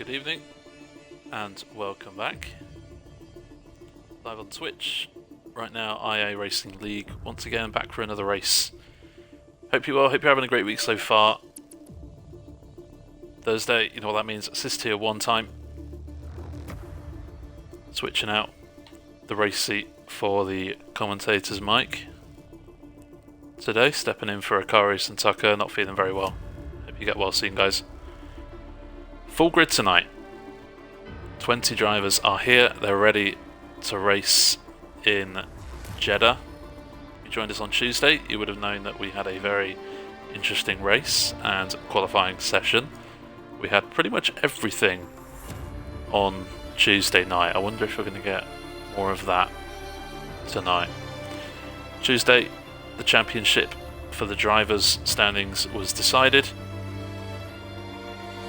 Good evening and welcome back. Live on Twitch. Right now, IA Racing League once again back for another race. Hope you're well, hope you're having a great week so far. Thursday, you know what that means, assist tier 1 time. Switching out the race seat for the commentator's mic. Today, stepping in for Akari and Tucker, not feeling very well. Hope you get well soon, guys. Full grid tonight. 20 drivers are here, they're ready to race in Jeddah. If you joined us on Tuesday, you would have known that we had a very interesting race and qualifying session. We had pretty much everything on Tuesday night. I wonder if we're going to get more of that tonight. Tuesday, the championship for the drivers' standings was decided.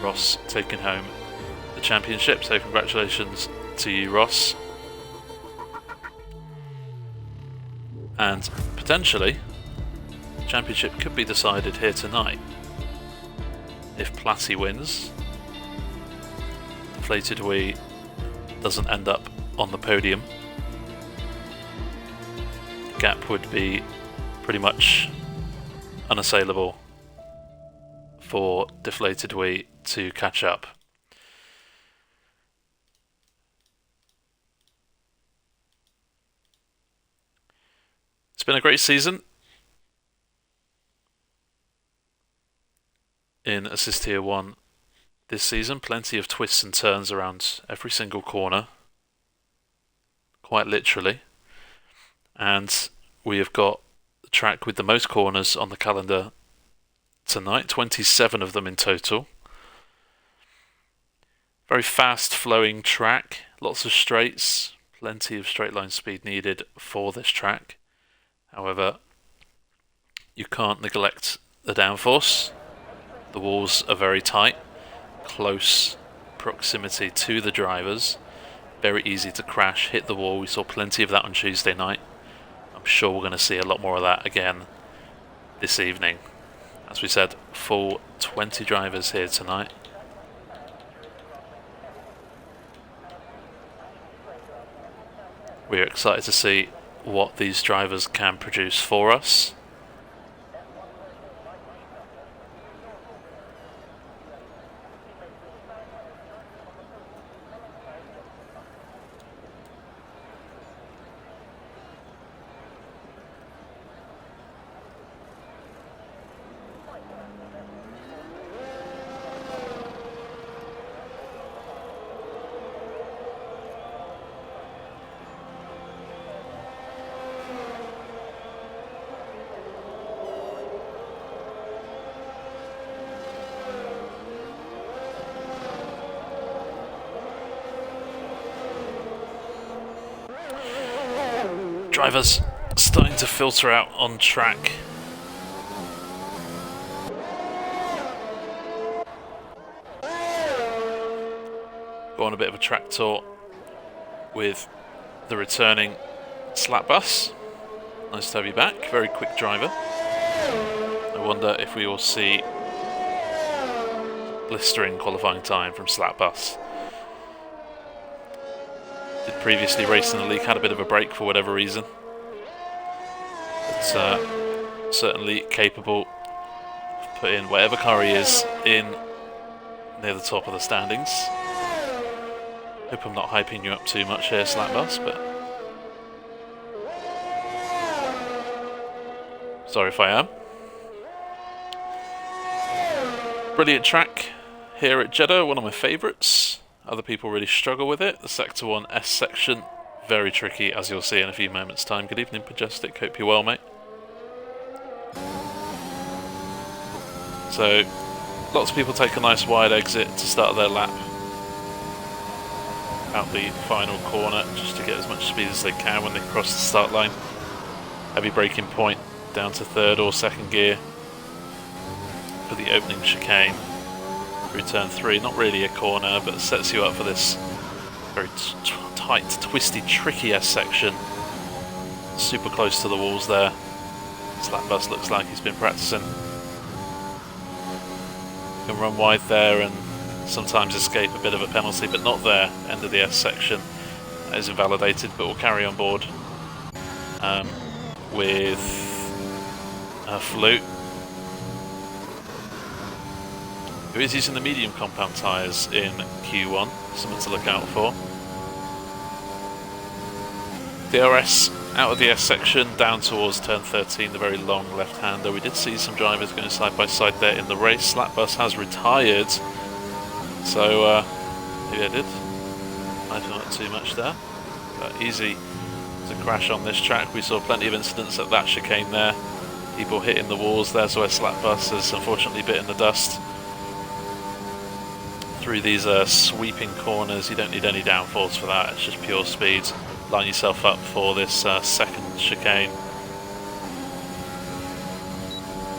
Ross taking home the championship, so congratulations to you, Ross. And potentially, the championship could be decided here tonight. If Platty wins, Deflated Wee doesn't end up on the podium, the gap would be pretty much unassailable for Deflated Wee to catch up. It's been a great season in Assist Tier 1 this season. Plenty of twists and turns around every single corner, quite literally. And we have got the track with the most corners on the calendar tonight, 27 of them in total. Very fast flowing track, lots of straights, plenty of straight line speed needed for this track. However, you can't neglect the downforce. The walls are very tight, close proximity to the drivers, very easy to crash, hit the wall. We saw plenty of that on Tuesday night. I'm sure we're going to see a lot more of that again this evening. As we said, full 20 drivers here tonight. We're excited to see what these drivers can produce for us. Drivers starting to filter out on track. Go on a bit of a track tour with the returning Slap Bus. Nice to have you back, very quick driver. I wonder if we will see blistering qualifying time from Slap Bus. Did previously race in the league, had a bit of a break for whatever reason. But certainly capable of putting whatever car he is in near the top of the standings. Hope I'm not hyping you up too much here, Slapbus, but sorry if I am. Brilliant track here at Jeddah, one of my favourites. Other people really struggle with it. The Sector 1 S section, very tricky, as you'll see in a few moments' time. Good evening, Majestic. Hope you're well, mate. So, lots of people take a nice wide exit to start their lap out the final corner, just to get as much speed as they can when they cross the start line. Heavy braking point down to third or second gear for the opening chicane. Through turn 3, not really a corner, but sets you up for this very tight, twisty, tricky S section. Super close to the walls there. Slapbus looks like he's been practicing. Can run wide there and sometimes escape a bit of a penalty, but not there. End of the S section. That is invalidated, but we'll carry on board with Flute, who is using the medium compound tyres in Q1, something to look out for. DRS out of the S section, down towards turn 13, the very long left-hander. We did see some drivers going side by side there in the race. Slapbus has retired, so maybe I did. I don't know too much there, but easy to crash on this track. We saw plenty of incidents at that chicane there. People hitting the walls. There's where Slapbus has unfortunately bitten the dust. Through these sweeping corners, you don't need any downforce for that, it's just pure speed. Line yourself up for this second chicane,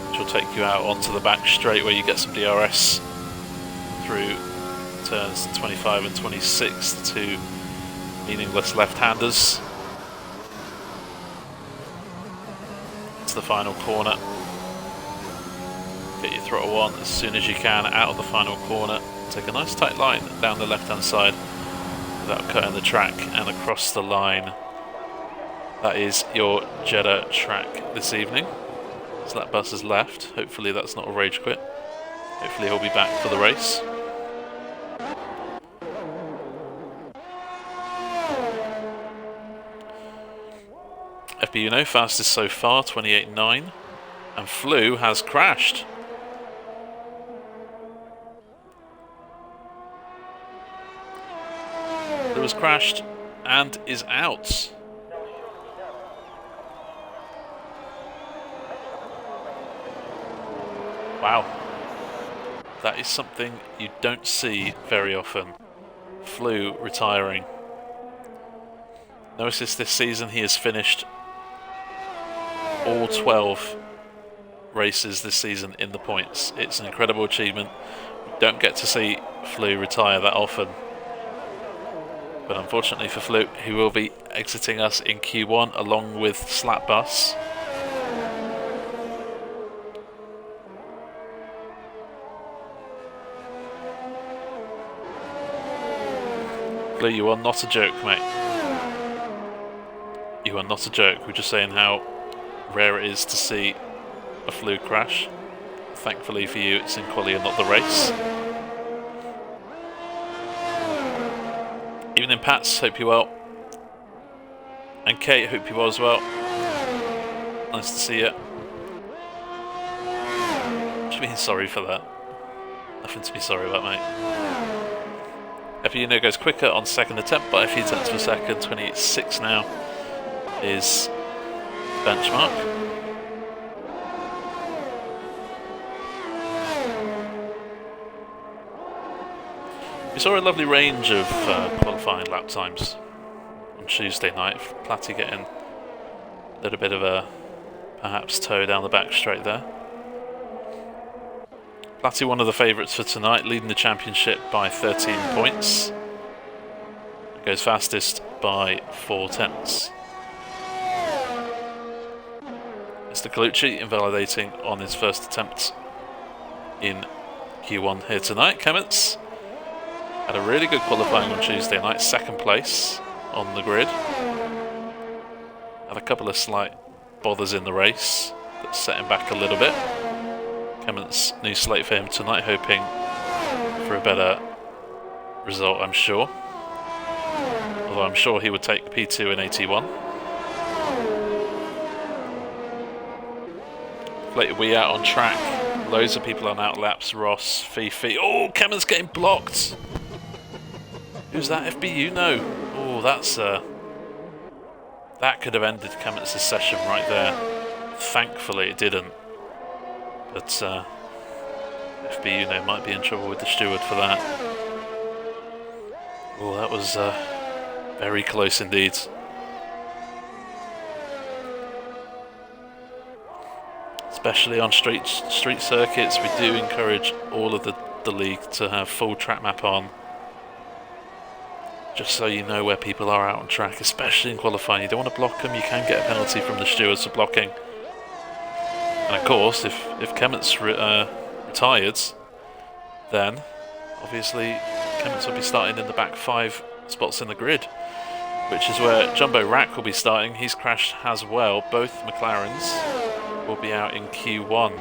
which will take you out onto the back straight where you get some DRS through turns 25 and 26, the two meaningless left-handers. It's the final corner. Get your throttle on as soon as you can out of the final corner. Take a nice tight line down the left-hand side without cutting the track and across the line. That is your Jeddah track this evening. Slapbus has left. Hopefully that's not a rage quit. Hopefully he'll be back for the race. FB Uno fastest so far, 28.9, and Flu has crashed. Flu has crashed and is out. Wow, that is something you don't see very often. Flu retiring. No assist this season. He has finished all 12 races this season in the points. It's an incredible achievement. We don't get to see Flu retire that often. But unfortunately for Flu, he will be exiting us in Q1 along with Slapbus. Flu, you are not a joke, mate. You are not a joke. We're just saying how rare it is to see a Flu crash. Thankfully for you, it's in quali and not the race. Evening, Pats. Hope you're well. And Kate, hope you're well as well. Nice to see you. Just being sorry for that. Nothing to be sorry about, mate. FUNO goes quicker on second attempt by a few tenths per second. 28.6 now is benchmark. We saw a lovely range of qualifying lap times on Tuesday night. Platty getting a little bit of a perhaps toe down the back straight there. Platty, one of the favourites for tonight, leading the championship by 13 points. Goes fastest by 4 tenths. Mr. Colucci invalidating on his first attempt in Q1 here tonight. Clements had a really good qualifying on Tuesday night, second place on the grid. Had a couple of slight bothers in the race that set him back a little bit. Clements, new slate for him tonight, hoping for a better result, I'm sure. Although I'm sure he would take P2 in 81. Inflated wee out on track. Loads of people on out laps. Ross, Fifi. Oh, Clements getting blocked. Who's that? FBU? No. Oh, that's that could have ended Clements' session right there. Thankfully, it didn't. But FBU might be in trouble with the steward for that. Oh, that was very close indeed. Especially on street circuits, we do encourage all of the league to have full track map on, just so you know where people are out on track, especially in qualifying. You don't want to block them, you can get a penalty from the stewards for blocking. And of course, if Clements retired, then obviously Clements will be starting in the back 5 spots in the grid, which is where Jumbo Rack will be starting. He's crashed as well. Both McLarens will be out in Q1.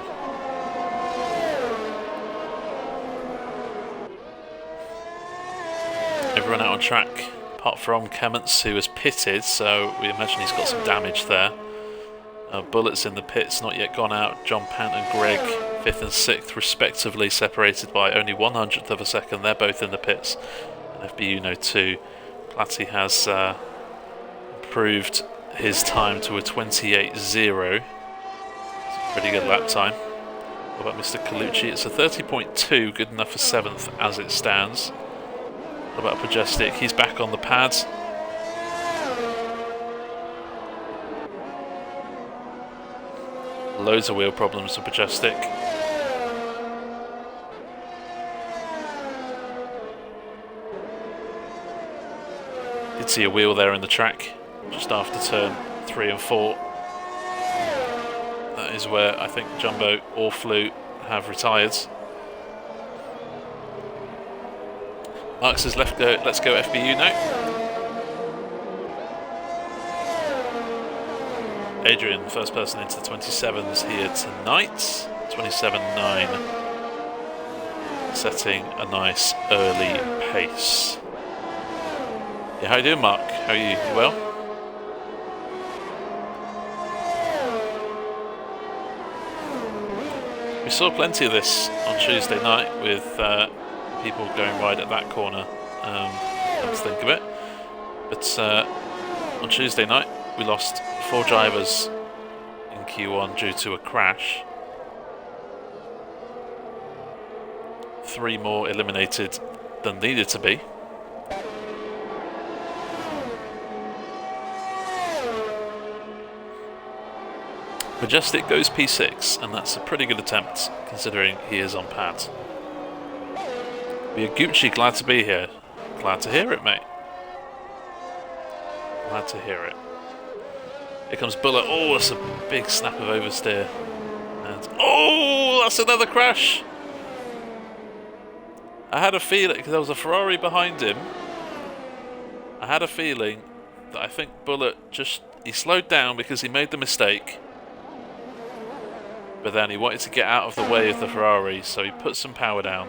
Everyone out on track, apart from Clements, who was pitted, so we imagine he's got some damage there. Bullets in the pits, not yet gone out. John Pant and Greg, 5th and 6th respectively, separated by only 1/100th of a second. They're both in the pits. And FBU no 2. Platty has improved his time to a 28.0. It's a pretty good lap time. What about Mr. Colucci? It's a 30.2, good enough for 7th as it stands. What about Majestic? He's back on the pads. Loads of wheel problems with Majestic. Did see a wheel there in the track just after turn 3 and 4. That is where I think Jumbo or Flu have retired. Mark says let's go FBU now. Adrian, first person into the 27s here tonight. 27.9. Setting a nice early pace. Yeah, how you doing, Mark? How are you? You well? We saw plenty of this on Tuesday night with people going wide at that corner. Come to think of it. But on Tuesday night, we lost 4 drivers in Q1 due to a crash. 3 more eliminated than needed to be. Majestic goes P6, and that's a pretty good attempt considering he is on pads. Gucci, glad to be here. Glad to hear it, mate. Glad to hear it. Here comes Bullet. Oh, that's a big snap of oversteer. And oh, that's another crash. I had a feeling, because there was a Ferrari behind him, I had a feeling that I think Bullet he slowed down because he made the mistake. But then he wanted to get out of the way of the Ferrari, so he put some power down.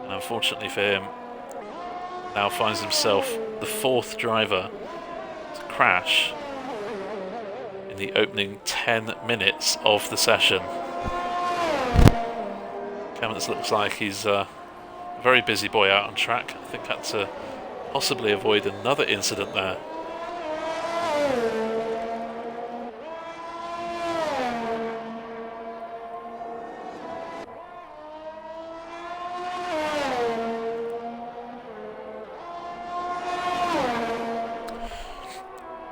And unfortunately for him, now finds himself the 4th driver to crash in the opening 10 minutes of the session. Clements looks like he's a very busy boy out on track. I think had to possibly avoid another incident there.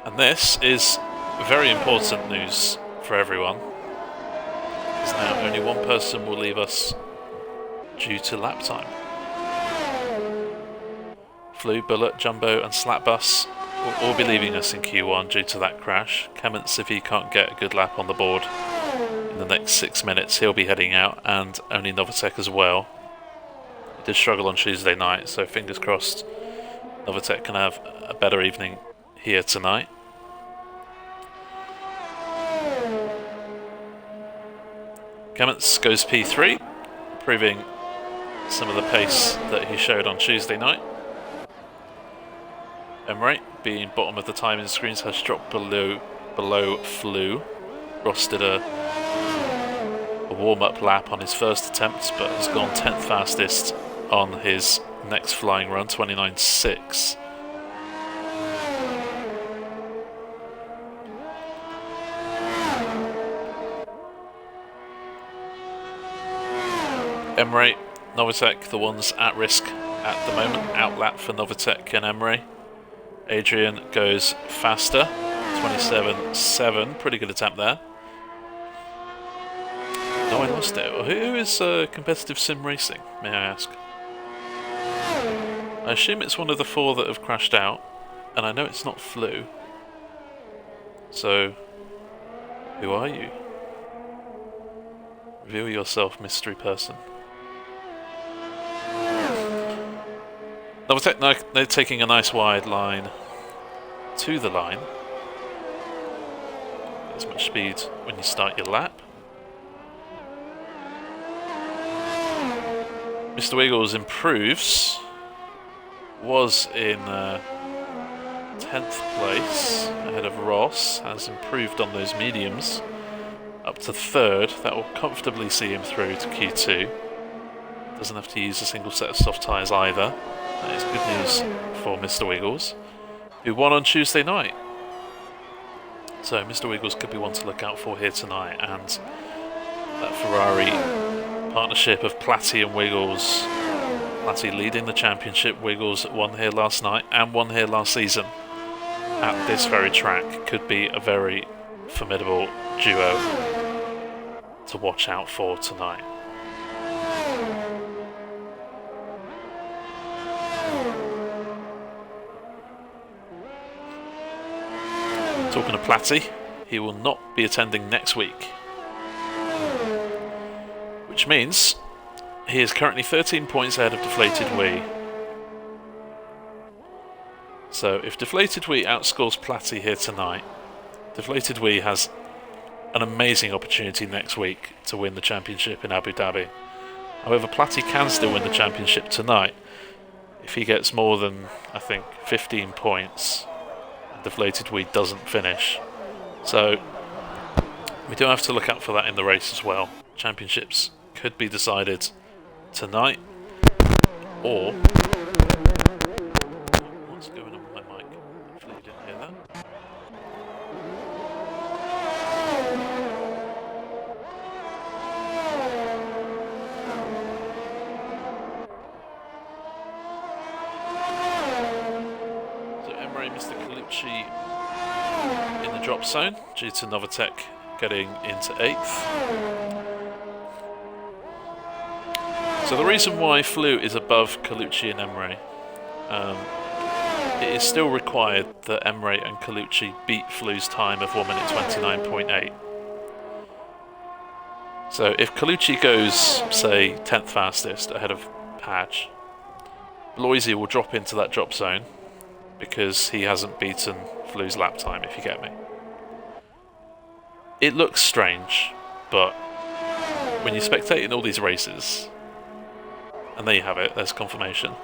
And this is very important news for everyone. Because now only one person will leave us due to lap time. Flu, Bullet, Jumbo and Slapbus will all be leaving us in Q1 due to that crash. Clements, if he can't get a good lap on the board in the next 6 minutes, he'll be heading out, and only Novatech as well. He did struggle on Tuesday night, so fingers crossed Novatech can have a better evening here tonight. Clements goes P3, proving some of the pace that he showed on Tuesday night. Emre, being bottom of the timing screens, has dropped below Flu. Ross did a warm-up lap on his first attempt, but has gone 10th fastest on his next flying run, 29.6. Emre, Novatech, the ones at risk at the moment. Outlap for Novatech and Emre. Adrian goes faster, 27.7. Pretty good attempt there. No, I lost it. Who is competitive sim racing, may I ask? I assume it's one of the 4 that have crashed out, and I know it's not Flu. So, who are you? Reveal yourself, mystery person. Novatech, they're taking a nice wide line to the line. As much speed when you start your lap. Mr. Wiggles improves. Was in 10th place ahead of Ross. Has improved on those mediums. Up to 3rd. That will comfortably see him through to Q2. Doesn't have to use a single set of soft tyres either. That is good news for Mr. Wiggles, who won on Tuesday night. So Mr. Wiggles could be one to look out for here tonight, and that Ferrari partnership of Platty and Wiggles. Platty leading the championship, Wiggles won here last night and won here last season at this very track. Could be a very formidable duo to watch out for tonight. Talking to Platty, he will not be attending next week, which means he is currently 13 points ahead of Deflated Wee. So if Deflated Wee outscores Platty here tonight, Deflated Wee has an amazing opportunity next week to win the championship in Abu Dhabi. However, Platty can still win the championship tonight if he gets more than, I think, 15 points. Deflated Wee doesn't finish, so we do have to look out for that in the race as well. Championships could be decided tonight, or what's going on with my mic? Hopefully you didn't hear that. Mr. Colucci in the drop zone due to Novatech getting into 8th. So the reason why Flew is above Colucci and Emre, it is still required that Emre and Colucci beat Flew's time of 1 minute 29.8. So if Colucci goes, say, 10th fastest ahead of Padge, Bloisy will drop into that drop zone because he hasn't beaten Flew's lap time, if you get me. It looks strange, but when you're spectating all these races, and there you have it, there's confirmation,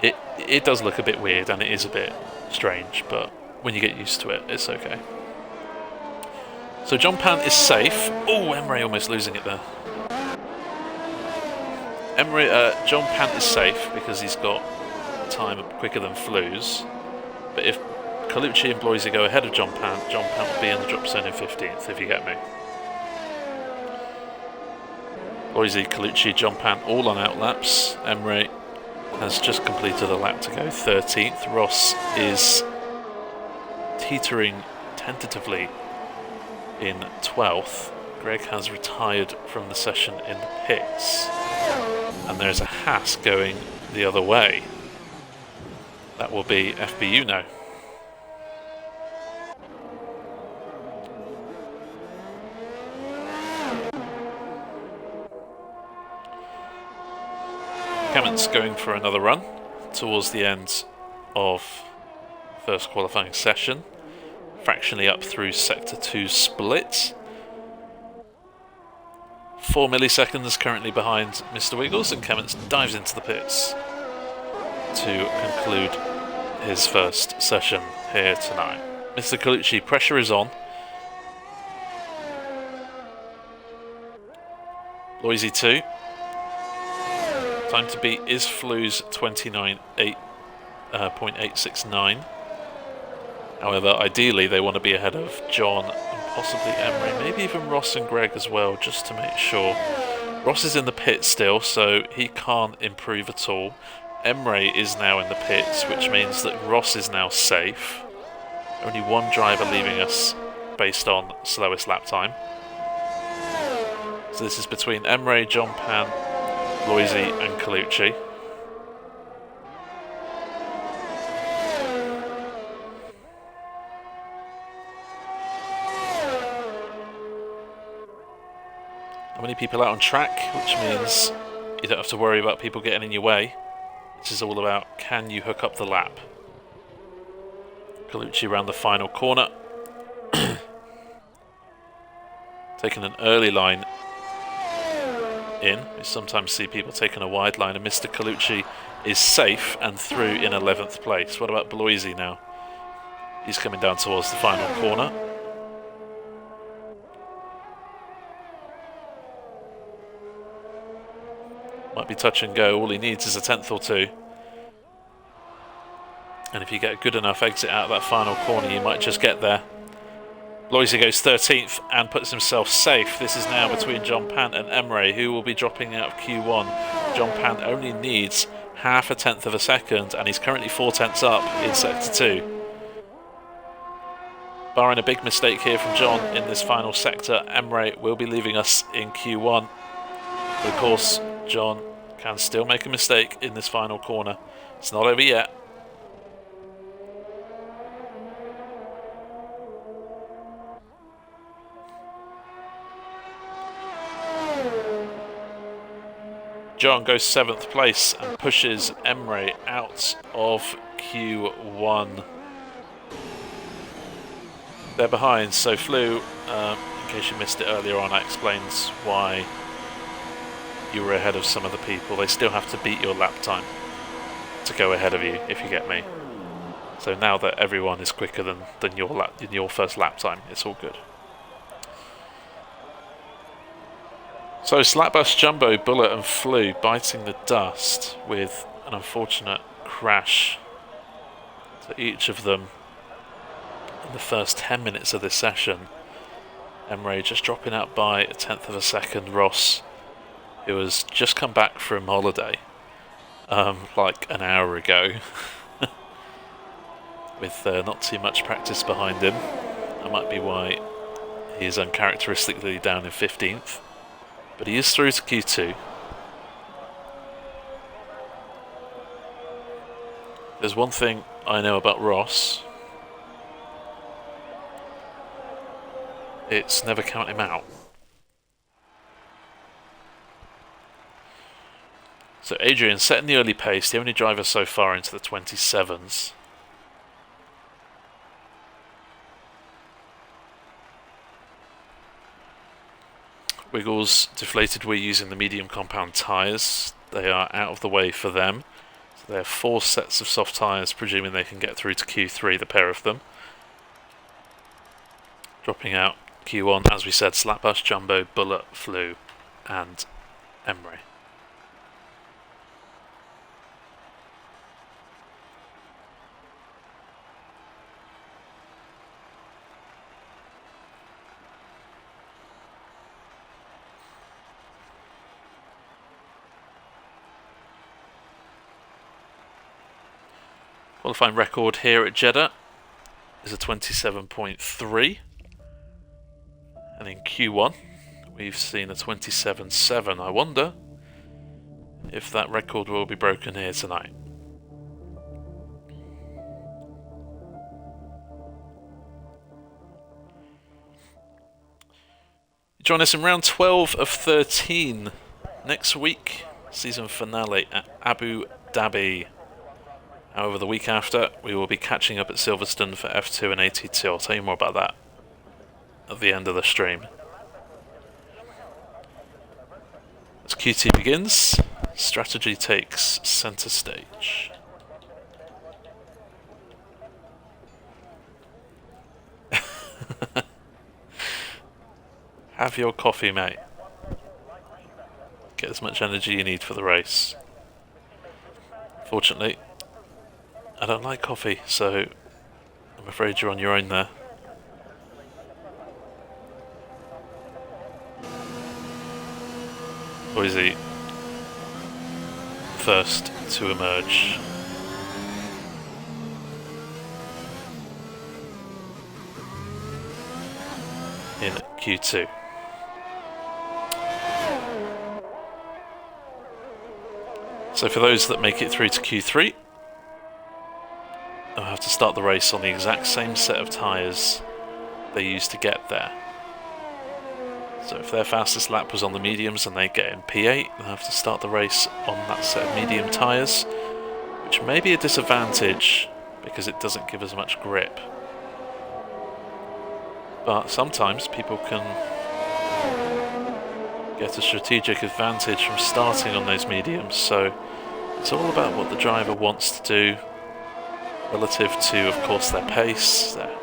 it does look a bit weird and it is a bit strange, but when you get used to it, it's okay. So John Pan is safe. Oh, Emre almost losing it there. John Pan is safe because he's got time quicker than Flew's, but if Colucci and Bloisy go ahead of John Pan will be in the drop zone in 15th, if you get me. Bloisy, Colucci, John Pan all on outlaps. Emre has just completed a lap to go, 13th. Ross is teetering tentatively in 12th. Greg has retired from the session in the pits, and there's a Haas going the other way. That will be FBU now. Kamment's going for another run towards the end of first qualifying session, fractionally up through Sector 2 split. 4 milliseconds currently behind Mr. Wiggles, and Kamment dives into the pits to conclude his first session here tonight. Mr. Colucci, pressure is on. Bloisy 2. Time to beat is Flew's 29.869. However, ideally they want to be ahead of John and possibly Emre, maybe even Ross and Greg as well, just to make sure. Ross is in the pit still, so he can't improve at all. Emre is now in the pits, which means that Ross is now safe. Only one driver leaving us based on slowest lap time. So this is between Emre, John Pan, Bloisy and Colucci. Not many people out on track, which means you don't have to worry about people getting in your way. This is all about, can you hook up the lap? Colucci around the final corner. Taking an early line in. We sometimes see people taking a wide line, and Mr. Colucci is safe and through in 11th place. What about Bloisy now? He's coming down towards the final corner. Might be touch and go. All he needs is a tenth or two. And if you get a good enough exit out of that final corner, you might just get there. Bloisy goes 13th and puts himself safe. This is now between John Pant and Emre, who will be dropping out of Q1. John Pant only needs half a tenth of a second, and he's currently 4 tenths up in Sector 2. Barring a big mistake here from John in this final sector, Emre will be leaving us in Q1. But of course, John can still make a mistake in this final corner. It's not over yet. John goes 7th place and pushes Emre out of Q1. They're behind, so Flew, in case you missed it earlier on, that explains why you were ahead of some of the people. They still have to beat your lap time to go ahead of you, if you get me. So now that everyone is quicker than your first lap time, it's all good. So Slapbus, Jumbo, Bullet and Flew biting the dust with an unfortunate crash to each of them in the first 10 minutes of this session. Emre just dropping out by a tenth of a second. Ross, who has just come back from holiday like an hour ago with not too much practice behind him. That might be why he is uncharacteristically down in 15th. But he is through to Q2. There's one thing I know about Ross. It's never count him out. So Adrian setting the early pace, the only driver so far into the 27s. Wiggles deflated. We're using the medium compound tyres. They are out of the way for them. So they have 4 sets of soft tyres, presuming they can get through to Q3, the pair of them. Dropping out Q1, as we said, Slapbus, Jumbo, Bullet, Flew and Emre. Qualifying record here at Jeddah is a 27.3, and in Q1 we've seen a 27.7. I wonder if that record will be broken here tonight. Join us in round 12 of 13 next week, season finale at Abu Dhabi. However, the week after, we will be catching up at Silverstone for F2 and AT2. I'll tell you more about that at the end of the stream. As Q2 begins, strategy takes centre stage. Have your coffee, mate. Get as much energy you need for the race. Fortunately, I don't like coffee, so I'm afraid you're on your own there. Boise first to emerge. In Q2. So for those that make it through to Q3, they'll have to start the race on the exact same set of tyres they used to get there. So if their fastest lap was on the mediums and they get in P8, they'll have to start the race on that set of medium tyres. which may be a disadvantage because it doesn't give as much grip. But sometimes people can get a strategic advantage from starting on those mediums, so it's all about what the driver wants to do relative to, of course, their pace, their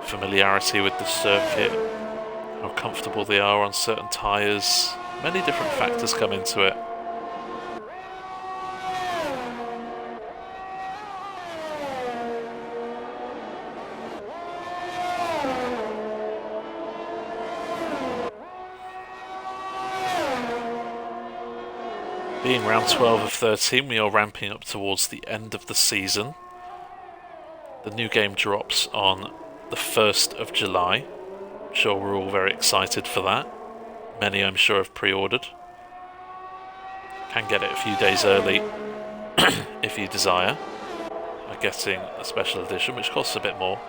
familiarity with the circuit, how comfortable they are on certain tyres. Many different factors come into it. Being round 12 of 13, we are ramping up towards the end of the season. The new game drops on the 1st of July. I'm sure we're all very excited for that. Many, I'm sure, have pre-ordered. Can get it a few days early if you desire, by getting a special edition, which costs a bit more.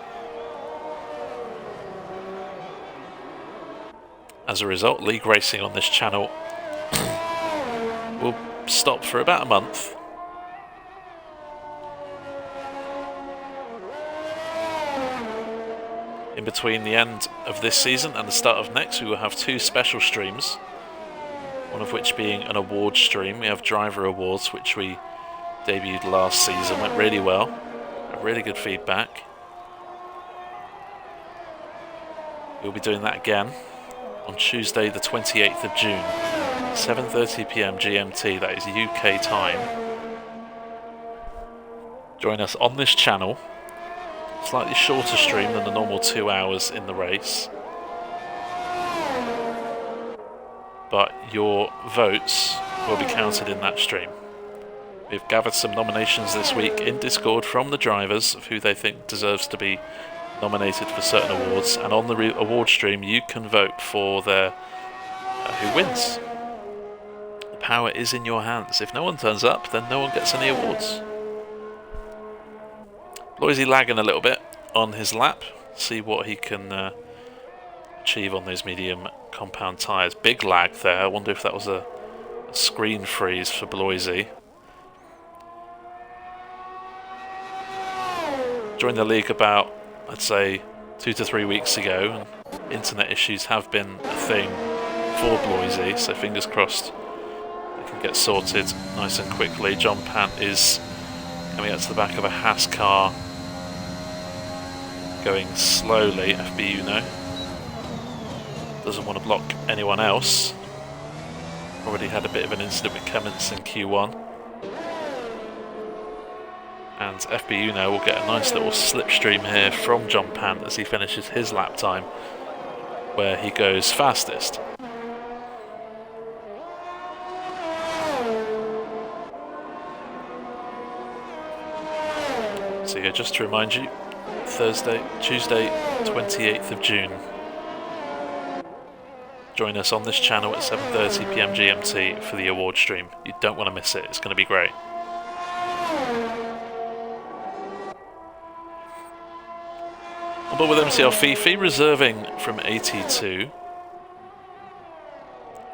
As a result, league racing on this channel will stop for about a month. In between the end of this season and the start of next, we will have 2 special streams, one of which being an award stream. We have driver awards, which we debuted last season, went really well, had really good feedback. We'll be doing that again on Tuesday the 28th of June, 7:30 PM GMT, that is UK time. Join us on this channel. Slightly shorter stream than the normal 2 hours in the race. But your votes will be counted in that stream. We've gathered some nominations this week in Discord from the drivers of who they think deserves to be nominated for certain awards, and on the award stream you can vote for their who wins. The power is in your hands. If no one turns up, then no one gets any awards. Loisy lagging a little bit on his lap. See what he can achieve on those medium compound tyres. Big lag there. I wonder if that was a screen freeze for Bloisy. Joined the league about, I'd say, 2 to 3 weeks ago, and internet issues have been a thing for Bloisy, so fingers crossed they can get sorted nice and quickly. John Pant is coming out to the back of a Haas car, going slowly. FB Uno doesn't want to block anyone else. Already had a bit of an incident with Clements in Q1. And FB Uno will get a nice little slipstream here from John Pant as he finishes his lap time, where he goes fastest. So yeah, just to remind you, Tuesday 28th of June. Join us on this channel at 7:30 PM GMT for the award stream. You don't want to miss it, it's going to be great. On board with MCL Fifi, reserving from 82.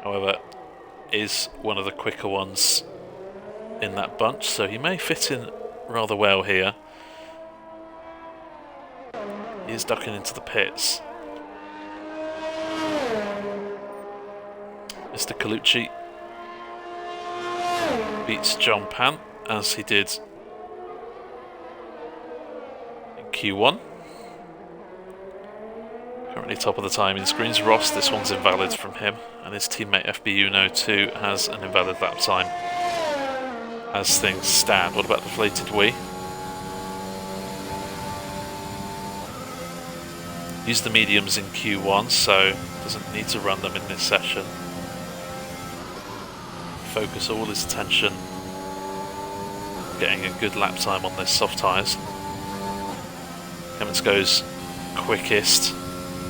However, is one of the quicker ones in that bunch, so he may fit in rather well here. He is ducking into the pits. Mr. Colucci beats John Pant as he did in Q1. Currently top of the timing screens. Ross, this one's invalid from him, and his teammate FB Uno 2 has an invalid lap time as things stand. What about deflated wee? Used the mediums in Q1, so doesn't need to run them in this session. Focus all his attention getting a good lap time on those soft tyres. Clements goes quickest,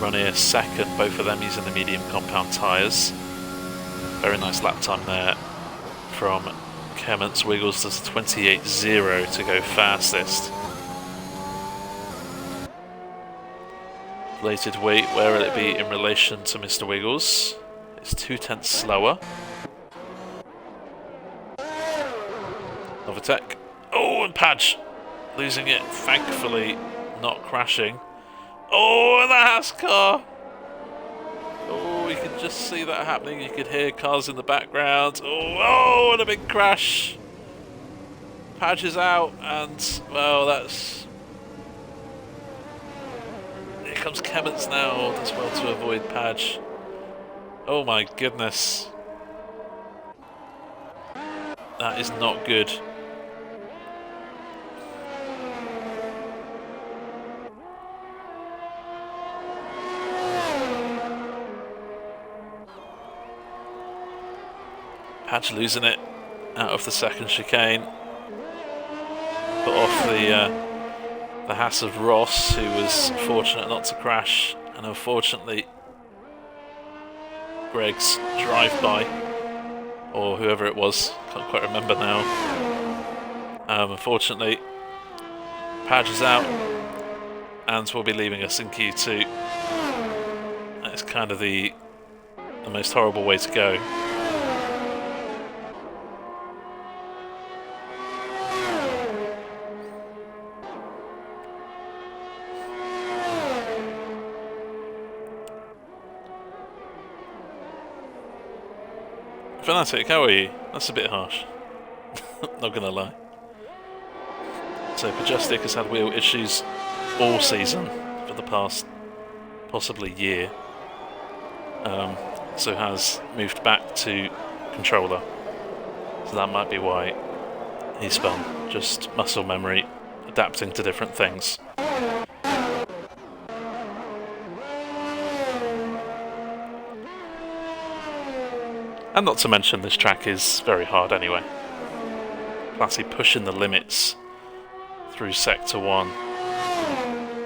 Ronier second, both of them using the medium compound tyres. Very nice lap time there from Clements. Wiggles does 28.0 to go fastest. Related weight, where will it be in relation to Mr. Wiggles? It's 0.2 slower. Novatech Oh, and Padge losing it, thankfully not crashing. Oh, and the Haas car! Oh, you could just see that happening. You could hear cars in the background. Oh, and a big crash. Padge is out, and, well, that's... Here comes Kemmets now, does well to avoid Padge. Oh my goodness. That is not good. Padge losing it out of the second chicane. Put off the Haas of Ross, who was fortunate not to crash, and unfortunately Greg's drive-by, or whoever it was, can't quite remember now. Unfortunately, Padge is out and will be leaving us in Q2. That is kind of the most horrible way to go. Fanatic, how are you? That's a bit harsh. Not gonna lie. So Majestic has had wheel issues all season for the past possibly year. So has moved back to controller. So that might be why he spun. Just muscle memory, adapting to different things. And not to mention, this track is very hard anyway. Platty pushing the limits through Sector 1,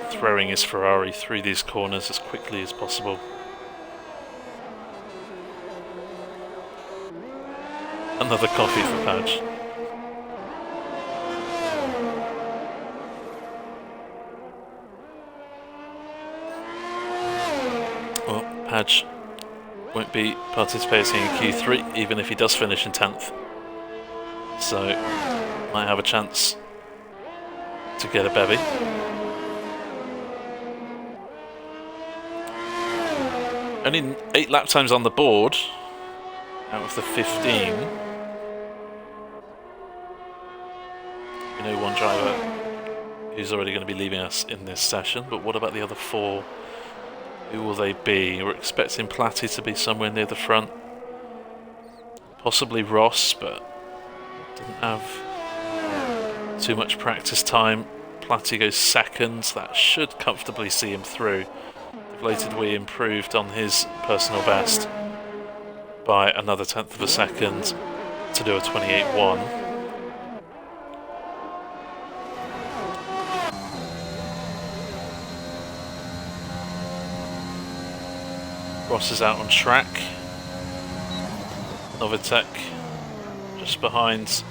throwing his Ferrari through these corners as quickly as possible. Another coffee for Padge. Well, Padge won't be participating in Q3, even if he does finish in 10th. So, might have a chance to get a bevy. Only 8 lap times on the board out of the 15. We know one driver who's already going to be leaving us in this session, but what about the other 4? Who will they be? We're expecting Platty to be somewhere near the front. Possibly Ross, but didn't have too much practice time. Platty goes second. That should comfortably see him through. Deflated Wee improved on his personal best by another 1/10 of a second to do a 28.1. Ross is out on track. Novitek just behind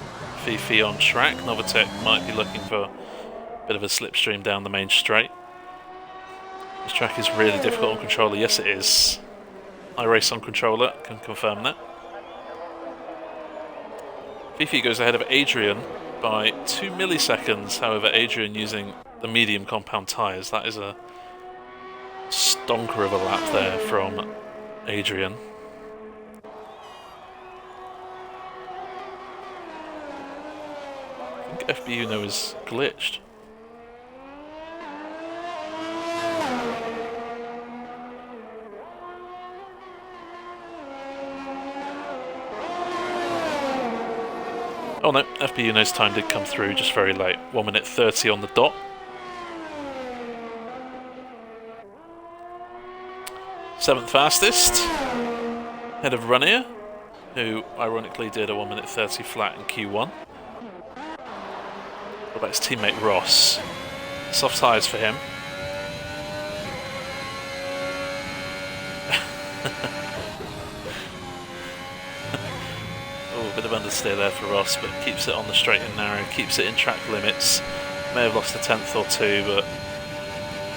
Fifi on track. Novitek might be looking for a bit of a slipstream down the main straight. This track is really difficult on controller. Yes, it is. I race on controller, can confirm that. Fifi goes ahead of Adrian by 2 milliseconds. However, Adrian using the medium compound tyres. That is a stonker of a lap there from Adrian. I think FB Uno is glitched. Oh no, FB Uno's time did come through just very late. 1 minute 30 on the dot. Seventh fastest, ahead of Runier, who ironically did a 1 minute 30 flat in Q1. What about his teammate Ross? Soft tyres for him. Oh, a bit of understeer there for Ross, but keeps it on the straight and narrow, keeps it in track limits. May have lost a 10th or 2, but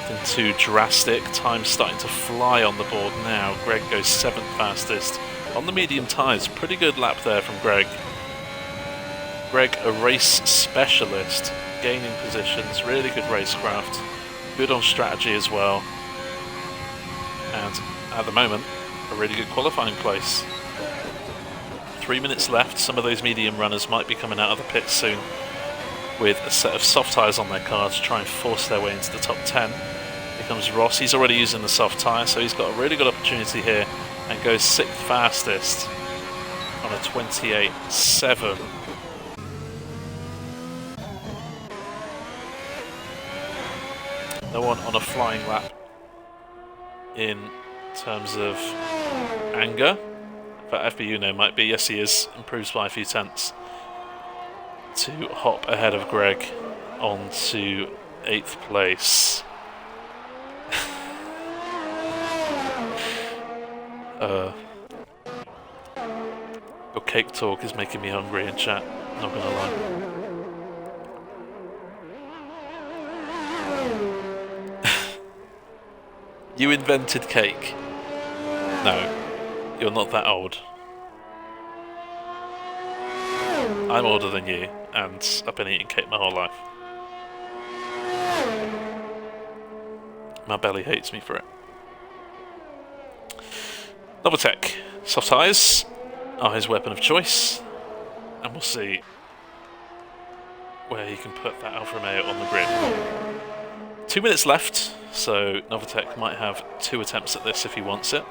nothing too drastic. Time's starting to fly on the board now. Greg goes 7th fastest on the medium tyres. Pretty good lap there from Greg. Greg, a race specialist, gaining positions, really good racecraft, good on strategy as well, and at the moment, a really good qualifying place. 3 minutes left. Some of those medium runners might be coming out of the pits soon with a set of soft tyres on their car to try and force their way into the top 10. Here comes Ross. He's already using the soft tyre, so he's got a really good opportunity here and goes 6th fastest on a 28.7. No one on a flying lap in terms of anger. But FB Uno might be. Yes, he is. Improves by a few tenths to hop ahead of Greg on to 8th place. Your cake talk is making me hungry in chat, not gonna lie. You invented cake? No, you're not that old. I'm older than you, and I've been eating cake my whole life. My belly hates me for it. Novatech, soft tyres are his weapon of choice, and we'll see where he can put that Alfa Romeo on the grid. 2 minutes left, so Novatech might have 2 attempts at this if he wants it.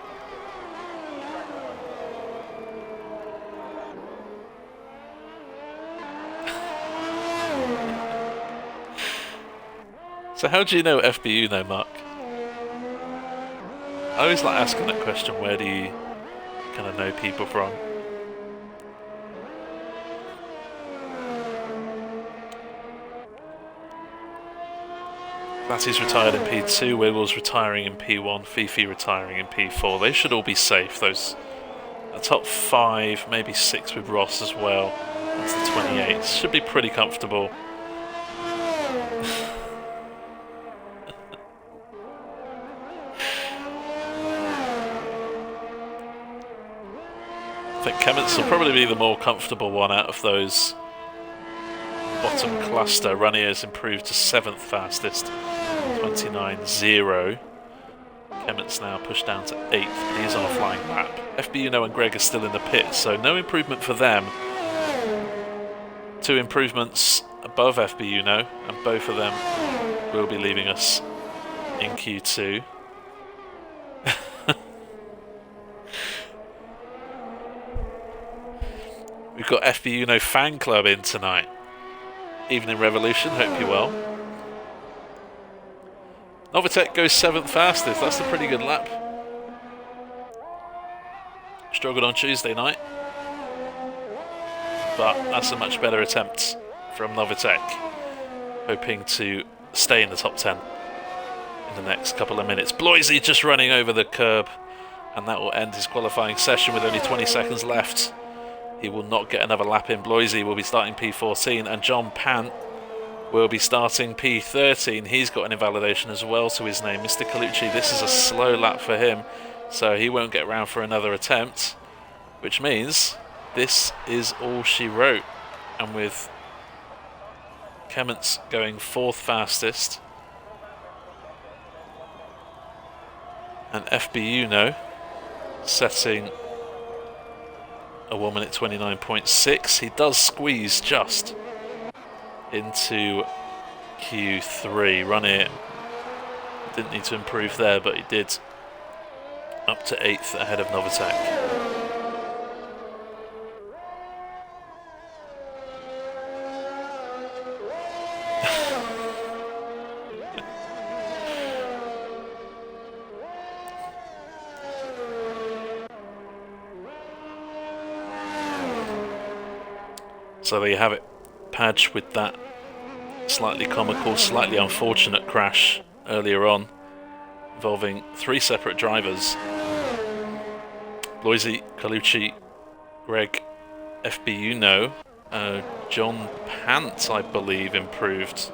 So how do you know FB Uno, Mark? I always like asking that question, where do you kind of know people from? Latty's retired in P2, Wiggles retiring in P1, Fifi retiring in P4. They should all be safe, those top 5, maybe 6 with Ross as well. That's the 28. Should be pretty comfortable. I think Kemmets will probably be the more comfortable one out of those bottom cluster. Ranier has improved to 7th fastest, 29.0. Kemmets now pushed down to 8th, but he's on a flying lap. FB Uno and Greg are still in the pit, so no improvement for them. 2 improvements above FB Uno, and both of them will be leaving us in Q2. We've got FB Uno fan club in tonight. Evening Revolution, hope you're well. Novatech goes 7th fastest, that's a pretty good lap. Struggled on Tuesday night, but that's a much better attempt from Novatech, hoping to stay in the top 10 in the next couple of minutes. Bloisey just running over the curb, and that will end his qualifying session with only 20 seconds left. He will not get another lap in. Bloisey will be starting P14, and John Pant will be starting P13. He's got an invalidation as well to his name. Mr. Colucci, this is a slow lap for him, so he won't get round for another attempt, which means this is all she wrote. And with Kemmets going 4th fastest, and FB Uno setting a 1 minute 29.6. He does squeeze just into Q3. Ranier didn't need to improve there, but he did up to 8th ahead of Novatech. So there you have it. Padge with that slightly comical, slightly unfortunate crash earlier on, involving 3 separate drivers. Bloisey, Colucci, Greg, FB Uno, John Pant, I believe, improved.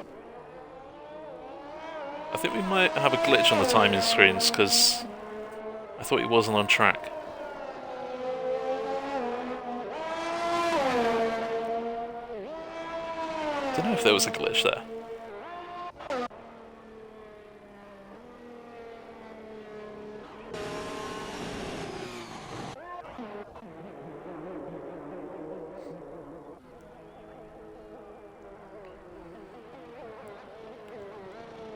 I think we might have a glitch on the timing screens because I thought he wasn't on track. Don't know if there was a glitch there.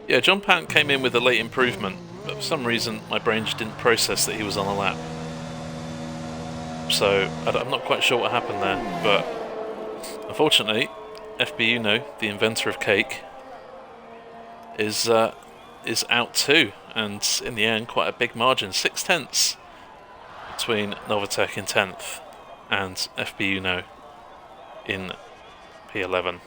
Yeah, John Pant came in with a late improvement, but for some reason my brain just didn't process that he was on a lap. So I'm not quite sure what happened there, but unfortunately, FB Uno, the inventor of cake, is out too, and in the end, quite a big margin, 6/10 between Novatec in 10th and FB Uno in P11.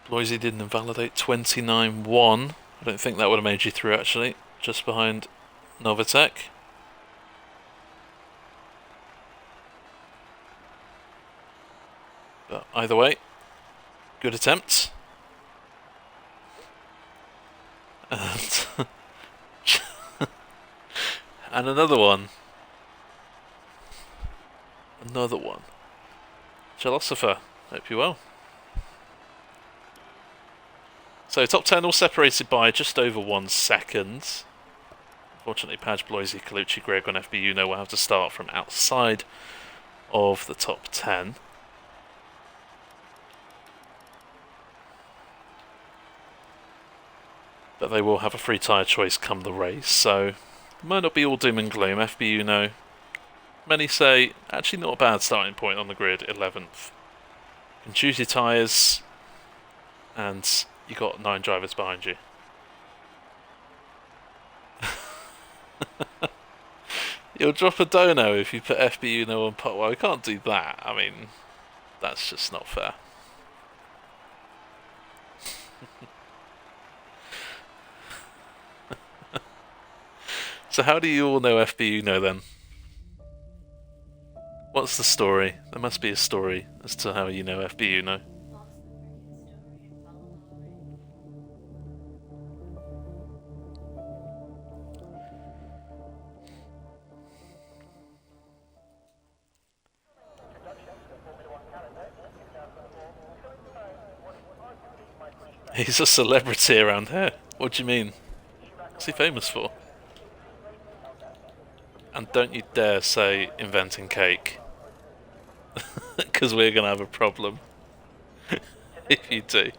Bloisey didn't invalidate 29-1. I don't think that would have made you through actually, just behind Novatec. But either way, good attempt. And, and another one. Another one. Philosopher, hope you well. So top 10 all separated by just over 1 second. Unfortunately, Padge, Bloisey, Colucci, Greg and FB Uno will have to start from outside of the top 10. But they will have a free tyre choice come the race, so it might not be all doom and gloom. FB Uno, many say, actually not a bad starting point on the grid, 11th. You can choose your tyres, and you got 9 drivers behind you. You'll drop a dono if you put FB Uno on pot. Well, we can't do that. I mean, that's just not fair. So how do you all know FB Uno then? What's the story? There must be a story as to how you know FB Uno. He's a celebrity around here. What do you mean? What's he famous for? And don't you dare say inventing cake. Because we're going to have a problem. If you do.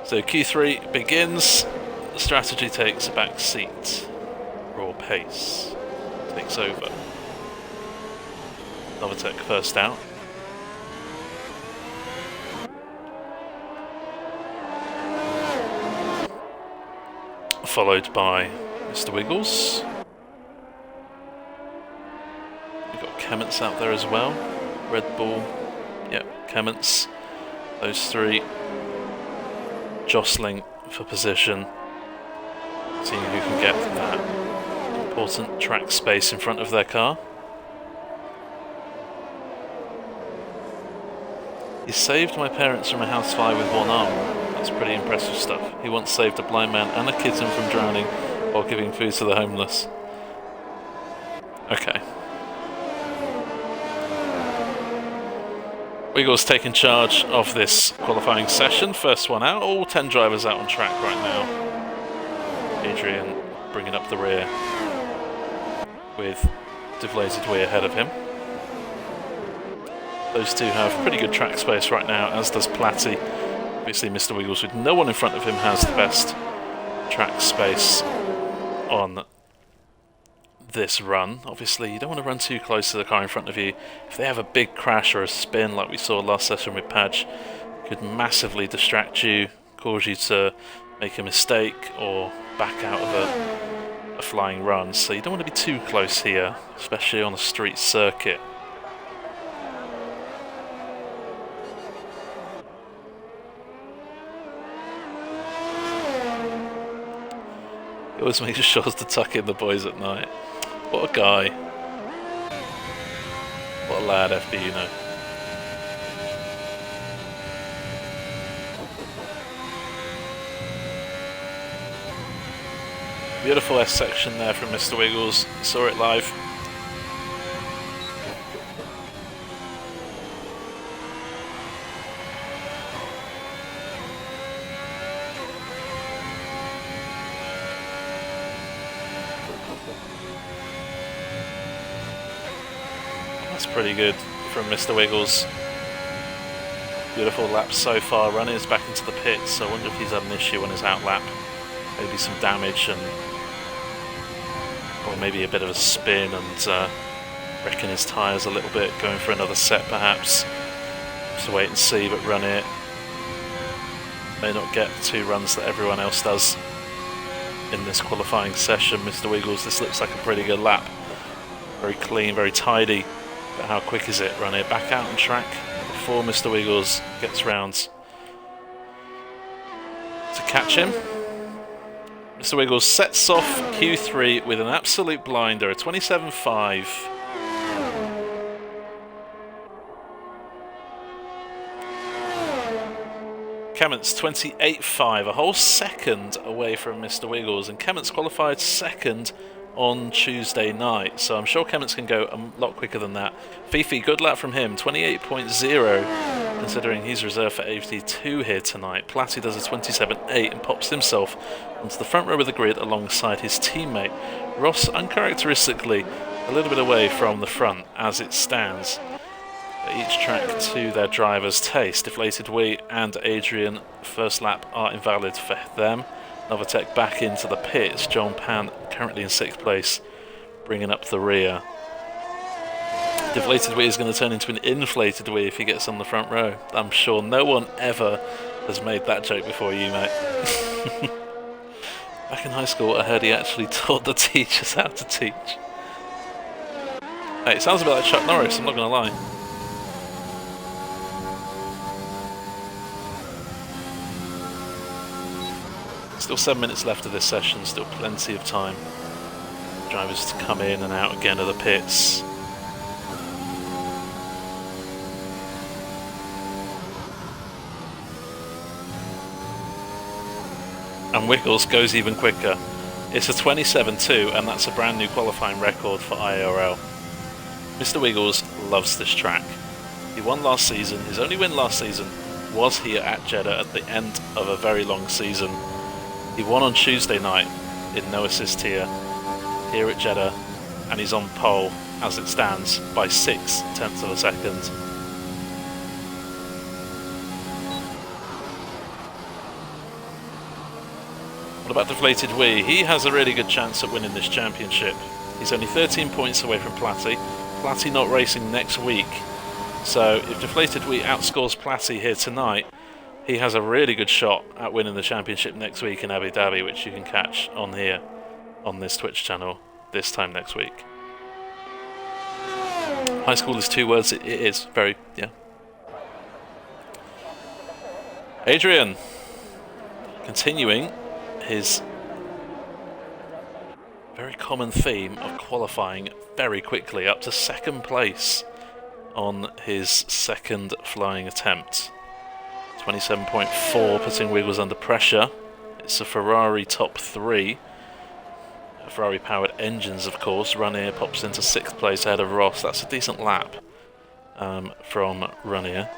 So Q3 begins. The strategy takes a back seat. Raw pace takes over. Novatec first out. Followed by Mr. Wiggles. We've got Kemments out there as well. Red Bull. Yep, Kemments. Those three jostling for position. Seeing who can get that important track space in front of their car. He saved my parents from a house fire with one arm. That's pretty impressive stuff. He once saved a blind man and a kitten from drowning while giving food to the homeless. Okay. Wiggles taking charge of this qualifying session. First one out. All 10 drivers out on track right now. Adrian bringing up the rear with deflated Wee ahead of him. Those two have pretty good track space right now, as does Platty. Obviously Mr. Wiggles, with no one in front of him, has the best track space on this run. Obviously you don't want to run too close to the car in front of you. If they have a big crash or a spin like we saw last session with Padge, it could massively distract you, cause you to make a mistake or back out of a flying run. So you don't want to be too close here, especially on a street circuit. He always makes sure to tuck in the boys at night. What a guy. What a lad, FB Uno. Beautiful S section there from Mr. Wiggles. Saw it live. That's pretty good from Mr. Wiggles. Beautiful lap so far. Runners back into the pits, so I wonder if he's had an issue on his out lap. Maybe some damage or maybe a bit of a spin and wrecking his tyres a little bit, going for another set perhaps. Just wait and see, but Runner may not get the 2 runs that everyone else does in this qualifying session. Mr. Wiggles, this looks like a pretty good lap. Very clean, very tidy. But how quick is it? Runner back out on track before Mr. Wiggles gets round to catch him. Mr. Wiggles sets off Q3 with an absolute blinder, a 27.5. Kement's 28.5, a whole second away from Mr. Wiggles, and Kement's qualified second on Tuesday night, so I'm sure Kement's can go a lot quicker than that. Fifi, good lap from him, 28.0, considering he's reserved for AFT2 here tonight. Platty does a 27.8 and pops himself onto the front row of the grid alongside his teammate. Ross, uncharacteristically, a little bit away from the front as it stands. Each track to their driver's taste. Deflated Wee and Adrian, first lap are invalid for them. Novatech back into the pits. John Pan currently in 6th place, bringing up the rear. Deflated Wee is going to turn into an inflated Wee if he gets on the front row. I'm sure no one ever has made that joke before you, mate. Back in high school, I heard he actually taught the teachers how to teach. Hey, it sounds a bit like Chuck Norris, I'm not going to lie. Still 7 minutes left of this session, still plenty of time. Drivers to come in and out again of the pits. And Wiggles goes even quicker. It's a 27.2 and that's a brand new qualifying record for IIRL. Mr. Wiggles loves this track. He won last season, his only win last season was here at Jeddah at the end of a very long season. He won on Tuesday night in no assist here at Jeddah, and he's on pole as it stands by 0.6 of a second. What about Deflated Wee? He has a really good chance at winning this championship. He's only 13 points away from Platty. Platty not racing next week, so if Deflated Wee outscores Platty here tonight, he has a really good shot at winning the championship next week in Abu Dhabi, which you can catch on here, on this Twitch channel, this time next week. High school is 2 words, it is very, yeah. Adrian, continuing his very common theme of qualifying very quickly, up to 2nd place on his 2nd flying attempt. 27.4, putting Wiggles under pressure. It's a Ferrari top 3. Ferrari powered engines, of course. Ranier pops into 6th place ahead of Ross. That's a decent lap from Ranier.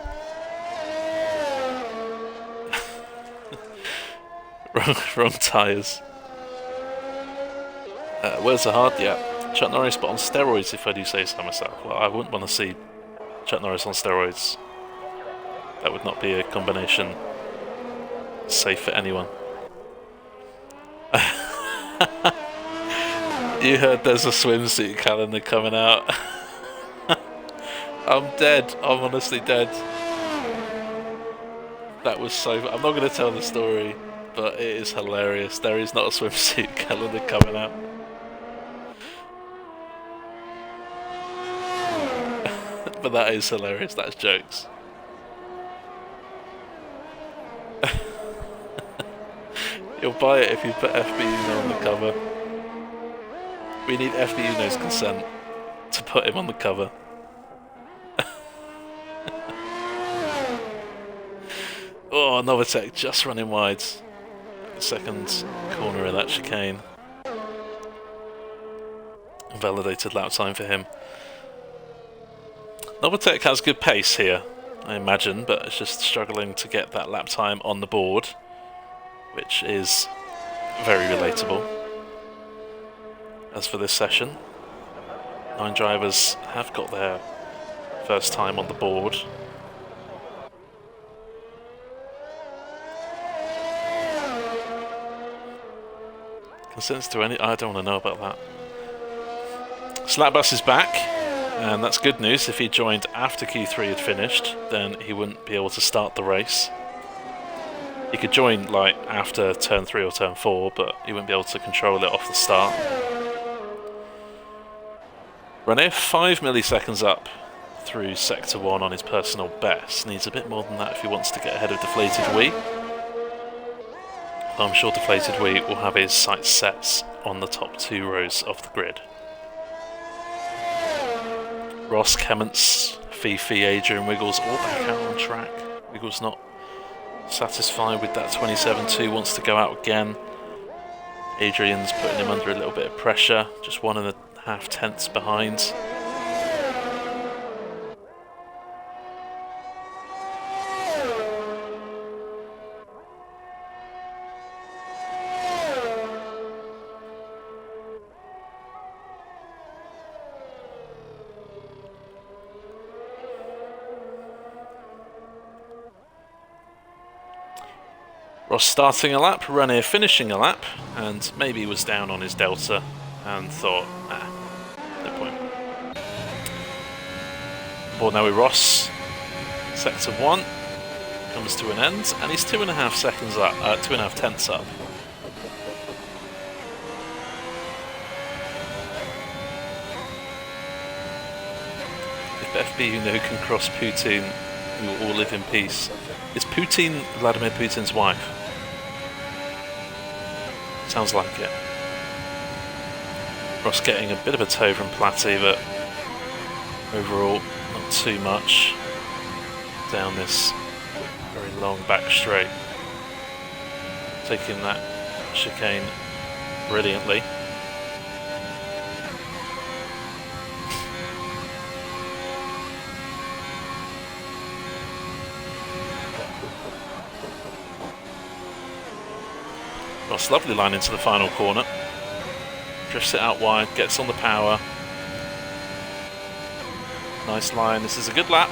wrong tyres. Words are hard, yeah. Chuck Norris, but on steroids, if I do say so myself. Well, I wouldn't want to see Chuck Norris on steroids. That would not be a combination safe for anyone. You heard there's a swimsuit calendar coming out. I'm dead. I'm honestly dead. That was so... I'm not going to tell the story, but it is hilarious. There is not a swimsuit calendar coming out. But that is hilarious. That's jokes. You'll buy it if you put FB Uno on the cover. We need FB Uno's consent to put him on the cover. Oh, Novatech just running wide. The 2nd corner of that chicane. Validated lap time for him. Novatech has good pace here, I imagine, but it's just struggling to get that lap time on the board, which is very relatable. As for this session, 9 drivers have got their first time on the board. Consents to any... I don't want to know about that. Slapbus is back, and that's good news. If he joined after Q3 had finished, then he wouldn't be able to start the race. He could join like after turn 3 or turn 4, but he wouldn't be able to control it off the start. Renier 5 milliseconds up through Sector 1 on his personal best. Needs a bit more than that if he wants to get ahead of Deflated Wee. I'm sure Deflated Wee will have his sights set on the top 2 rows of the grid. Ross, Kemments, Fifi, Adrian, Wiggles all back out on track. Wiggles not satisfied with that 27.2, wants to go out again. Adrian's putting him under a little bit of pressure, just 1.5 tenths behind. Ross starting a lap, Renier finishing a lap, and maybe he was down on his delta and thought, no point. Board now with Ross. Sector 1 comes to an end, and he's 2.5 seconds up, 2.5 tenths up. If FB who can cross Putin, we will all live in peace. Is Putin Vladimir Putin's wife? Sounds like it. Ross getting a bit of a toe from Platty, but overall not too much down this very long back straight. Taking that chicane brilliantly. Ross, lovely line into the final corner. Drifts it out wide, gets on the power. Nice line, this is a good lap.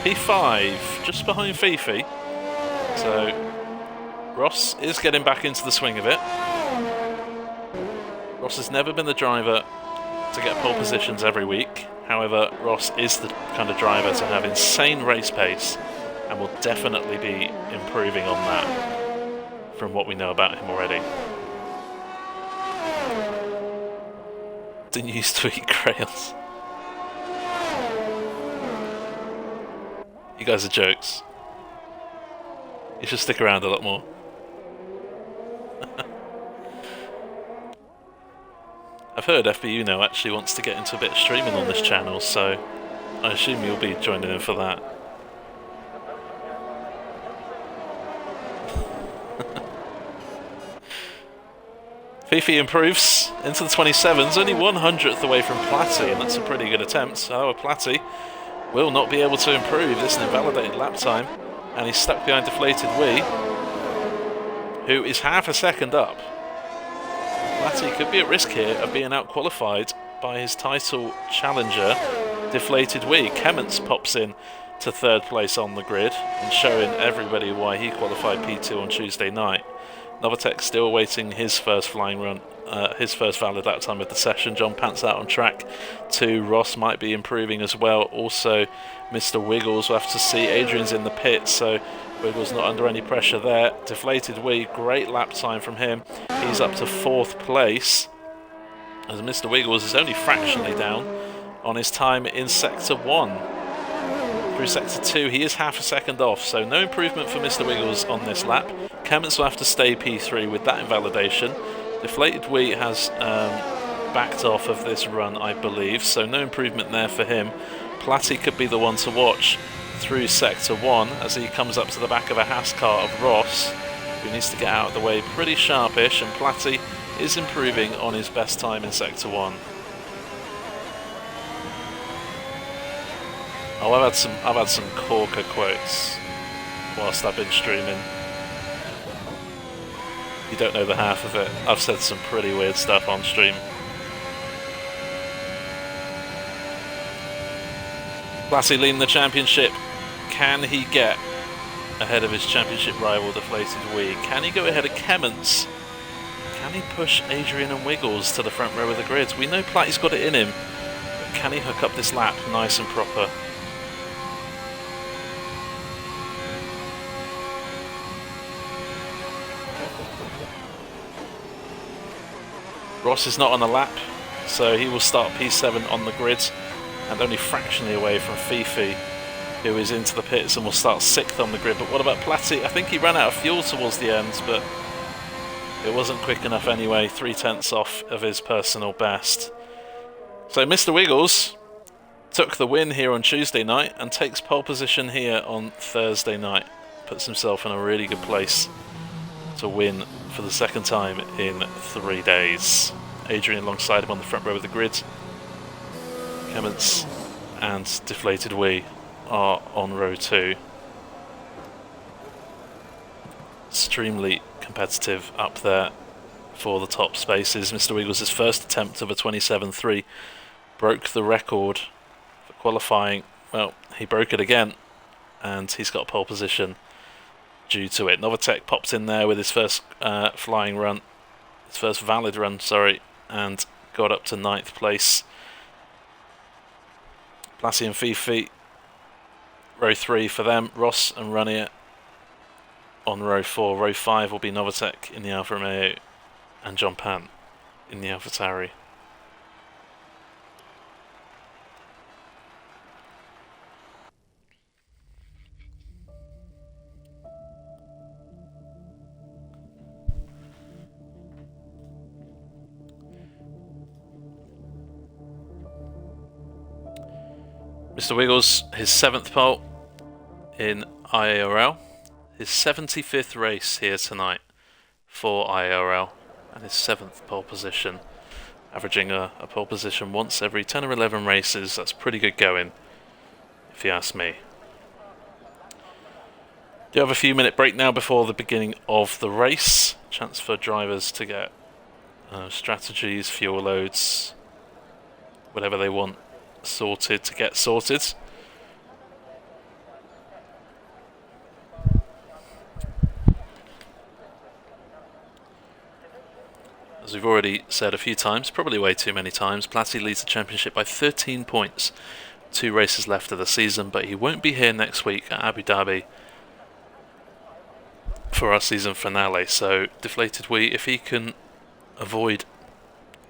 P5, just behind Fifi. So, Ross is getting back into the swing of it. Ross has never been the driver to get pole positions every week. However, Ross is the kind of driver to have insane race pace and will definitely be improving on that from what we know about him already. Didn't used to eat crayons. You guys are jokes. You should stick around a lot more. I've heard FBU now actually wants to get into a bit of streaming on this channel, so I assume you'll be joining in for that. Fifi improves into the 27s, only 1/100th away from Platty, and that's a pretty good attempt. However, Platty will not be able to improve. This is an invalidated lap time, and he's stuck behind Deflated Wee, who is 1/2 second up. Platty could be at risk here of being out-qualified by his title challenger, Deflated Wee. Kemments pops in to 3rd place on the grid and showing everybody why he qualified P2 on Tuesday night. Novatech still awaiting his first flying run, his first valid lap time of the session. John Pants out on track too. Ross might be improving as well. Also, Mr. Wiggles, we'll have to see. Adrian's in the pit, so Wiggles not under any pressure there. Deflated Wee, great lap time from him. He's up to 4th place, as Mr. Wiggles is only fractionally down on his time in Sector 1. Through Sector 2, he is 1/2 second off, so no improvement for Mr. Wiggles on this lap. Kemments will have to stay P3 with that invalidation. Deflated Wee has backed off of this run, I believe, so no improvement there for him. Platty could be the one to watch through Sector 1 as he comes up to the back of a Haas car of Ross, who needs to get out of the way pretty sharpish, and Platty is improving on his best time in Sector 1. Oh, I've had some corker quotes whilst I've been streaming. You don't know the half of it. I've said some pretty weird stuff on stream. Lassie leading the championship. Can he get ahead of his championship rival, Deflated Wee? Can he go ahead of Kemmons? Can he push Adrian and Wiggles to the front row of the grid? We know Platty's got it in him, but can he hook up this lap nice and proper? Ross is not on the lap, so he will start P7 on the grid and only fractionally away from Fifi, who is into the pits and will start 6th on the grid. But what about Platty? I think he ran out of fuel towards the end, but it wasn't quick enough anyway, 3/10 off of his personal best. So Mr. Wiggles took the win here on Tuesday night and takes pole position here on Thursday night. Puts himself in a really good place to win for the second time in 3 days. Adrian alongside him on the front row of the grid. Kemmons and Deflated Wee are on row 2. Extremely competitive up there for the top spaces. Mr. Wiggles' first attempt of a 27.3 broke the record for qualifying. Well, he broke it again, and he's got pole position due to it. Novatek popped in there with his first flying run, his first valid run, sorry, and got up to 9th place. Plassi and Fifi, row 3 for them. Ross and Runier on row 4. Row 5 will be Novatek in the Alfa Romeo and John Pan in the AlphaTauri. Mr. Wiggles, his 7th pole in IIRL, his 75th race here tonight for IIRL, and his 7th pole position, averaging a pole position once every 10 or 11 races. That's pretty good going, if you ask me. Do have a few minute break now before the beginning of the race. Chance for drivers to get strategies, fuel loads, whatever they want sorted to get sorted. As we've already said a few times, probably way too many times, Platty leads the championship by 13 points. 2 races left of the season, but he won't be here next week at Abu Dhabi for our season finale. So Deflated Wee, if he can avoid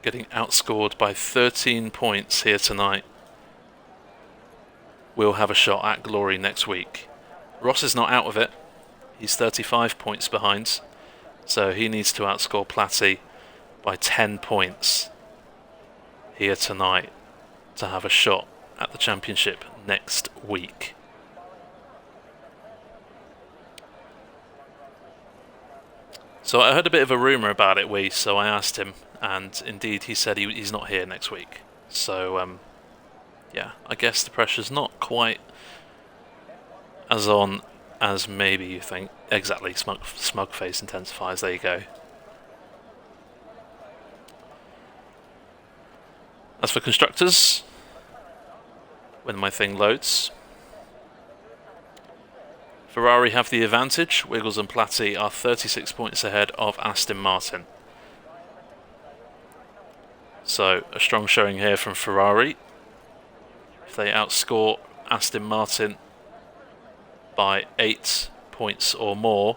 getting outscored by 13 points here tonight, we'll have a shot at glory next week. Ross is not out of it. He's 35 points behind, so he needs to outscore Platty by 10 points here tonight to have a shot at the championship next week. So I heard a bit of a rumour about it, so I asked him, and indeed he said he's not here next week. So yeah, I guess the pressure's not quite as on as maybe you think. Exactly, smug face intensifies, there you go. As for constructors, when my thing loads, Ferrari have the advantage. Wiggles and Platty are 36 points ahead of Aston Martin. So a strong showing here from Ferrari. If they outscore Aston Martin by 8 points or more,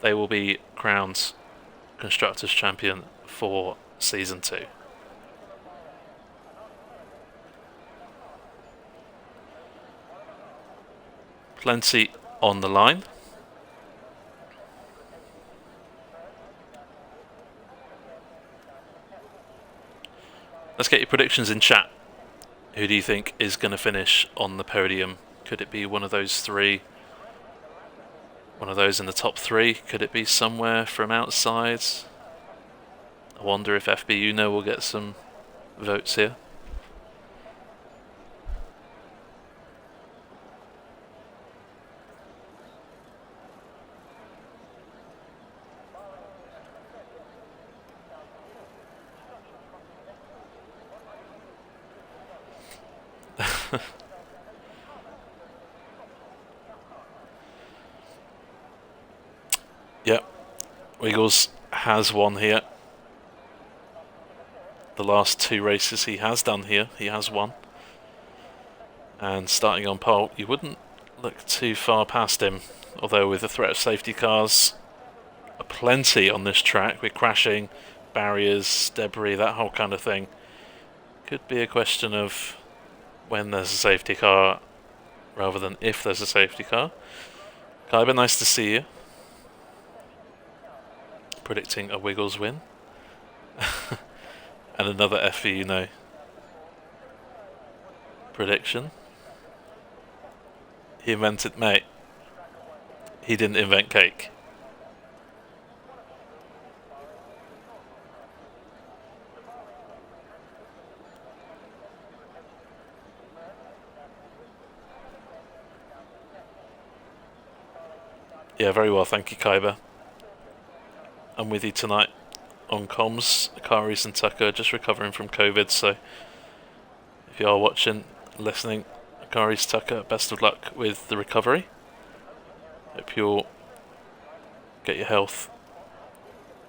they will be crowned Constructors' Champion for Season 2. Plenty on the line. Let's get your predictions in chat. Who do you think is going to finish on the podium? Could it be one of those 3? One of those in the top 3? Could it be somewhere from outside? I wonder if FB Uno will get some votes here. Yep, Wiggles has won here. The last 2 races he has done here, he has won. And starting on pole, you wouldn't look too far past him. Although with the threat of safety cars aplenty on this track, with crashing, barriers, debris, that whole kind of thing, could be a question of when there's a safety car rather than if there's a safety car. Kyber, nice to see you. Predicting a Wiggles win. And another FV prediction. He invented, mate. He didn't invent cake. Yeah, very well, thank you, Kyber. I'm with you tonight on comms. Akaris and Tucker are just recovering from COVID, so if you are watching, listening, Akaris, Tucker, best of luck with the recovery. Hope you'll get your health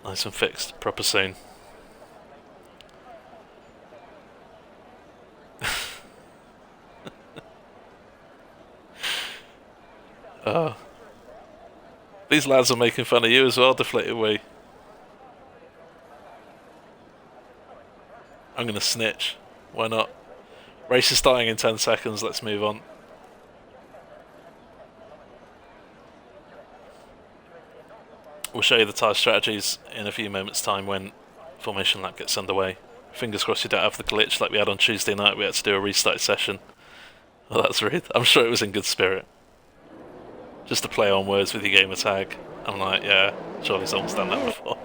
nice and fixed proper soon. These lads are making fun of you as well, Deflated Wee. I'm gonna snitch. Why not? Race is starting in 10 seconds, let's move on. We'll show you the tyre strategies in a few moments' time when formation lap gets underway. Fingers crossed you don't have the glitch like we had on Tuesday night. We had to do a restart session. Oh, that's rude. I'm sure it was in good spirit. Just to play on words with your gamer tag. I'm like, yeah, surely someone's done that before.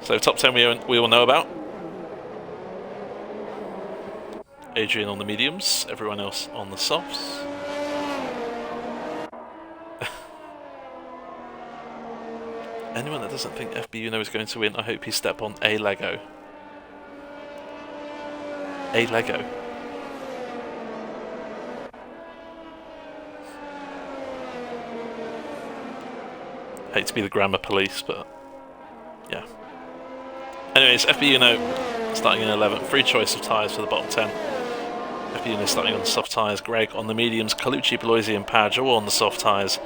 So top 10 we all know about. Adrian on the mediums, everyone else on the softs. Anyone that doesn't think FB is going to win, I hope you step on a Lego. A Lego. Hate to be the grammar police, but yeah. Anyways, FB starting in 11th. Free choice of tyres for the bottom 10. FB starting on the soft tyres. Greg on the mediums. Colucci, Beloisi and Padge all on the soft tyres.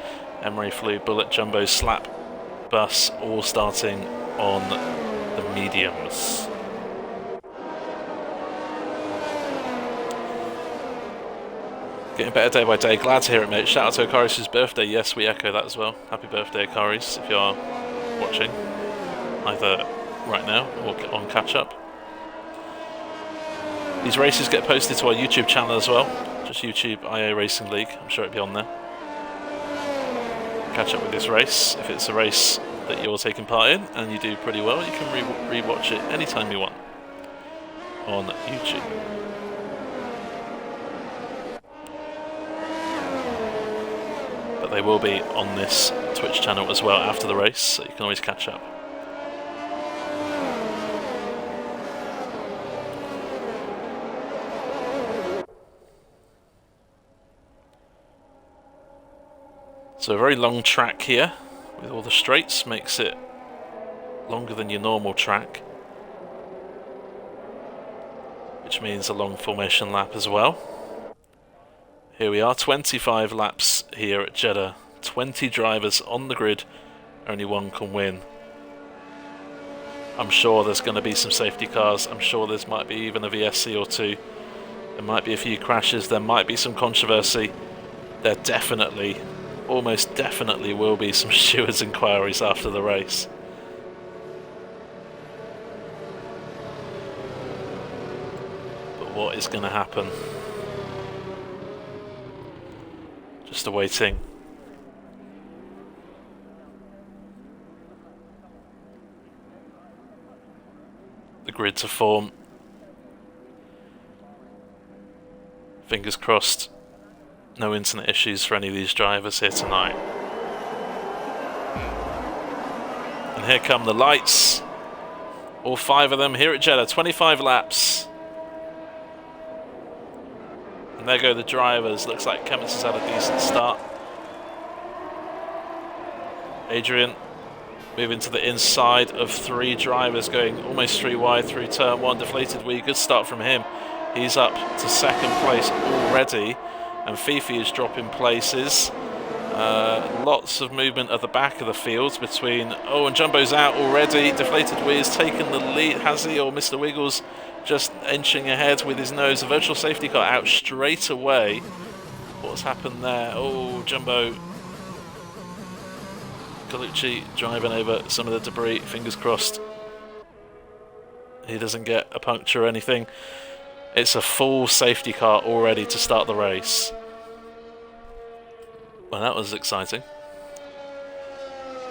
Emery, Flew, Bullet, Jumbo, Slap, Bus all starting on the mediums. Getting better day by day. Glad to hear it, mate. Shout out to Akaris' birthday. Yes, we echo that as well. Happy birthday, Akaris, if you are watching. Either right now or on catch up. These races get posted to our YouTube channel as well. Just YouTube IA Racing League. I'm sure it'll be on there. Catch up with this race. If it's a race that you're taking part in and you do pretty well, you can re-watch it anytime you want on YouTube. But they will be on this Twitch channel as well after the race, so you can always catch up. So a very long track here with all the straights, makes it longer than your normal track, which means a long formation lap as well. Here we are, 25 laps here at Jeddah, 20 drivers on the grid, only one can win. I'm sure there's going to be some safety cars, I'm sure there might be even a VSC or two, there might be a few crashes, there might be some controversy, there definitely, almost definitely will be some stewards' inquiries after the race. But what is going to happen? Just awaiting. The grid to form. Fingers crossed. No internet issues for any of these drivers here tonight. And here come the lights. All 5 of them here at Jeddah, 25 laps. And there go the drivers. Looks like Cummins has had a decent start. Adrian moving to the inside of 3 drivers, going almost 3 wide through turn 1. Deflated wee, good start from him. He's up to 2nd place already, and Fifi is dropping places. Lots of movement at the back of the field between... Oh, and Jumbo's out already. Deflated wee has taken the lead. Has he, or Mr. Wiggles just inching ahead with his nose? A virtual safety car out straight away. What's happened there? Oh, Jumbo. Colucci driving over some of the debris, fingers crossed he doesn't get a puncture or anything. It's a full safety car already to start the race. Well, that was exciting.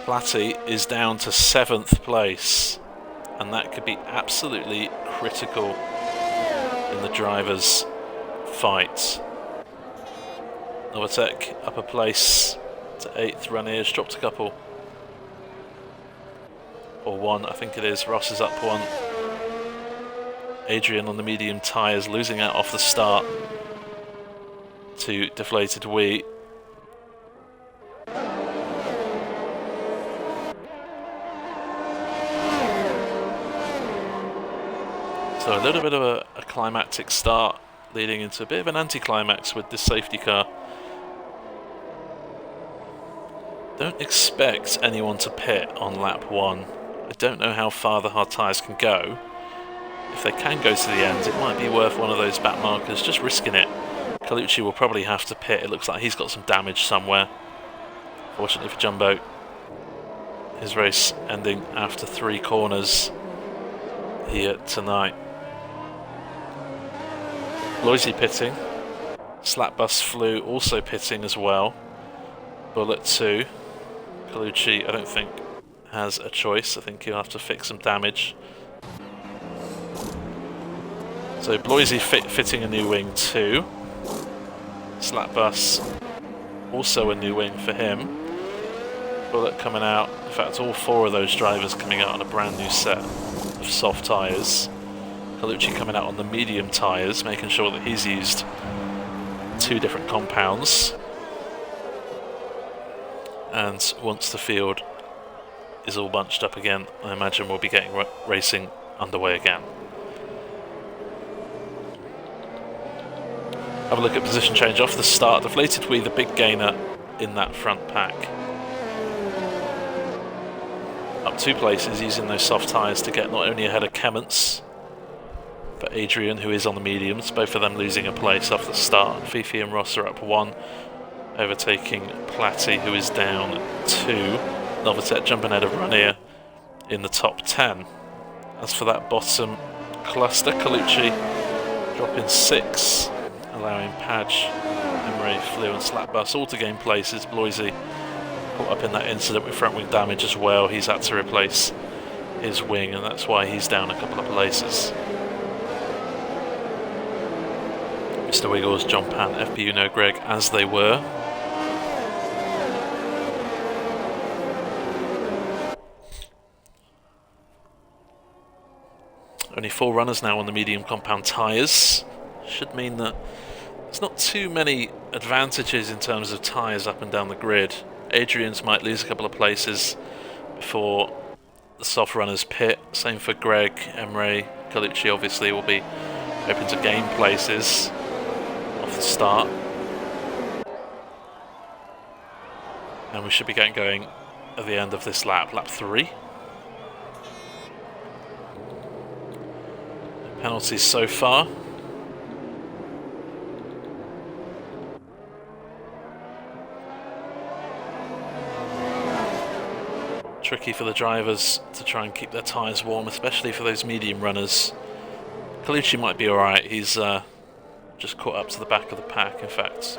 Platty is down to 7th place, and that could be absolutely critical in the drivers' fight. Novatek up a place to 8th. Raniers dropped a couple. Or 1, I think it is. Ross is up 1. Adrian on the medium tyres, losing out off the start to Deflated wee. So a little bit of a climactic start, leading into a bit of an anticlimax with this safety car. Don't expect anyone to pit on lap 1. I don't know how far the hard tyres can go. If they can go to the end, it might be worth one of those back markers, just risking it. Colucci will probably have to pit. It looks like he's got some damage somewhere. Fortunately for Jumbo, his race ending after 3 corners here tonight. Loisy pitting. Slapbus Flew also pitting as well. Bullet 2. Colucci, I don't think, has a choice. I think he'll have to fix some damage. So Bloisy fitting a new wing too. Slapbus, also a new wing for him. Bullet coming out. In fact, all 4 of those drivers coming out on a brand new set of soft tyres. Colucci coming out on the medium tyres, making sure that he's used 2 different compounds. And once the field is all bunched up again, I imagine we'll be getting racing underway again. Have a look at position change off the start. Deflated wee, the big gainer in that front pack. Up 2 places using those soft tyres to get not only ahead of Kemments, but Adrian, who is on the mediums, both of them losing a place off the start. Fifi and Ross are up 1, overtaking Platty, who is down 2. Novatek jumping ahead of Ranier in the top 10. As for that bottom cluster, Colucci dropping 6, allowing Padge, Emre, Flew and Slapbus all to gain places. Bloisy caught up in that incident with front wing damage as well. He's had to replace his wing, and that's why he's down a couple of places. Mr. Wiggles, John Pan, FPU No Greg, as they were. Only 4 runners now on the medium compound tyres. Should mean that there's not too many advantages in terms of tyres up and down the grid. Adrian's might lose a couple of places before the soft runners pit. Same for Greg, Emre, Colucci obviously will be hoping to gain places off the start. And we should be getting going at the end of this lap, lap 3. Penalties so far. Tricky for the drivers to try and keep their tyres warm, especially for those medium runners. Colucci might be alright, he's just caught up to the back of the pack. In fact,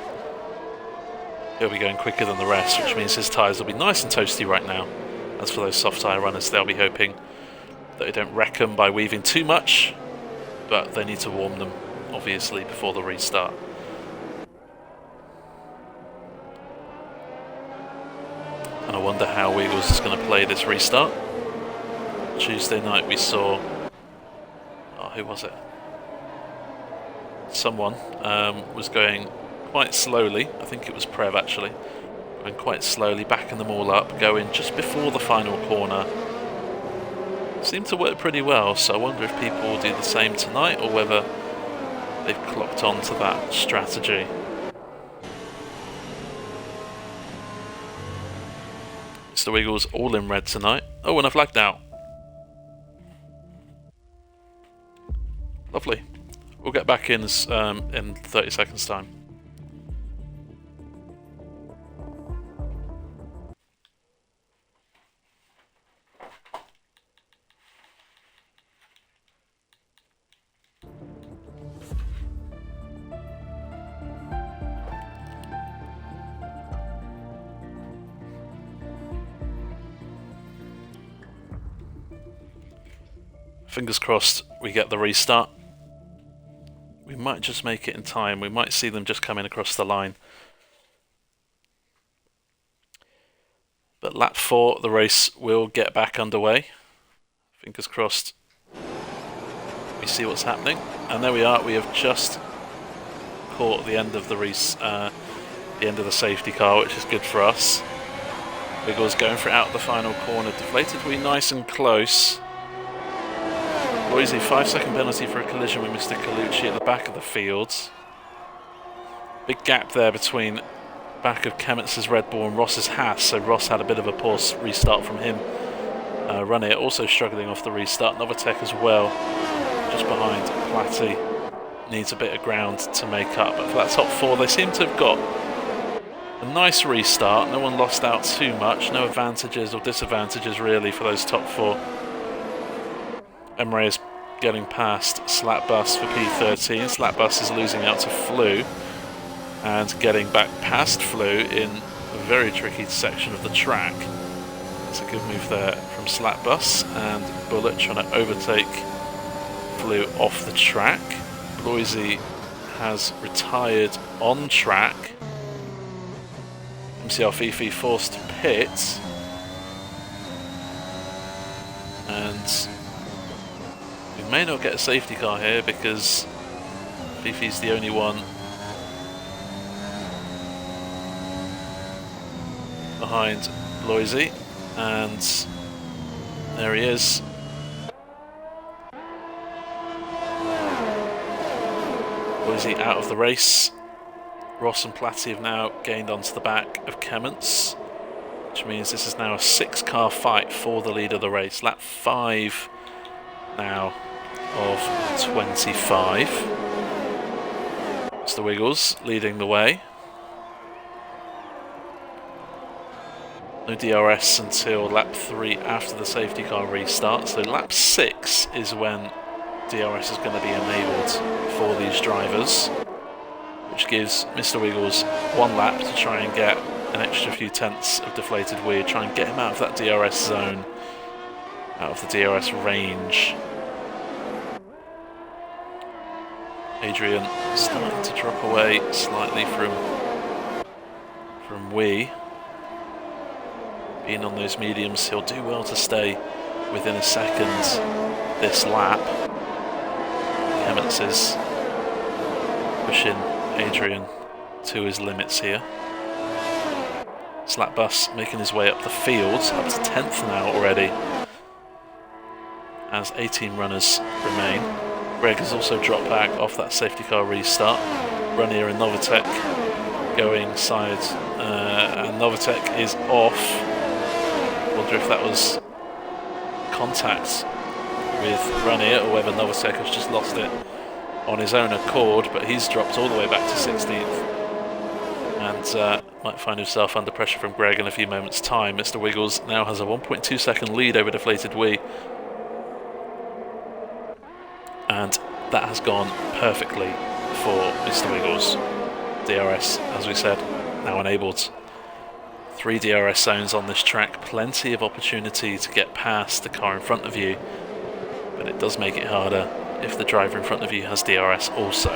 he'll be going quicker than the rest, which means his tyres will be nice and toasty right now. As for those soft tyre runners, they'll be hoping that they don't wreck them by weaving too much, but they need to warm them, obviously, before the restart. And I wonder how Wiggles is going to play this restart. Tuesday night we saw... Oh, who was it? Someone was going quite slowly. I think it was Prev actually. Going quite slowly, backing them all up, going just before the final corner. Seemed to work pretty well, so I wonder if people will do the same tonight or whether they've clocked on to that strategy. Mr. Wiggles all in red tonight. Oh, and I've lagged out. Lovely. We'll get back in 30 seconds time. Fingers crossed we get the restart. We might just make it in time. We might see them just coming across the line. But lap 4, the race will get back underway. Fingers crossed we see what's happening. And there we are. We have just caught the end of the race, the end of the safety car, which is good for us. Wiggles going for it out the final corner. Deflated wee nice and close. Loisy, 5-second penalty for a collision with Mr. Colucci at the back of the field. Big gap there between back of Kementz's Red Bull and Ross's Haas, so Ross had a bit of a poor restart from him. Runner also struggling off the restart. Novatek as well, just behind Platty. Needs a bit of ground to make up, but for that top 4 they seem to have got a nice restart. No one lost out too much, no advantages or disadvantages really for those top 4. Emre is getting past Slapbus for P13. Slapbus is losing out to Flu and getting back past Flu in a very tricky section of the track. It's a good move there from Slapbus, and Bullet trying to overtake Flu off the track. Loisy has retired on track. MCR Fifi forced to pit, and we may not get a safety car here because Fifi's the only one behind Loisy, and there he is. Loisy out of the race. Ross and Platty have now gained onto the back of Kementz, which means this is now a 6-car fight for the lead of the race. Lap 5 now of 25. Mr. Wiggles leading the way. No DRS until lap 3 after the safety car restart, so lap 6 is when DRS is going to be enabled for these drivers, which gives Mr. Wiggles 1 lap to try and get an extra few tenths of deflated weird, try and get him out of that DRS zone, out of the DRS range. Adrian starting to drop away slightly from Wee. Being on those mediums, he'll do well to stay within a second this lap. Kementz is pushing Adrian to his limits here. Slapbus making his way up the field, up to 10th now already, as 18 runners remain. Greg has also dropped back off that safety car restart. Runier and Novatek going sides, and Novatek is off. Wonder if that was contact with Runier or whether Novatek has just lost it on his own accord, but he's dropped all the way back to 16th and might find himself under pressure from Greg in a few moments' time. Mr. Wiggles now has a 1.2 second lead over Deflated Wee, and that has gone perfectly for Mr. Wiggles. DRS, as we said, now enabled. 3 DRS zones on this track, plenty of opportunity to get past the car in front of you, but it does make it harder if the driver in front of you has DRS also.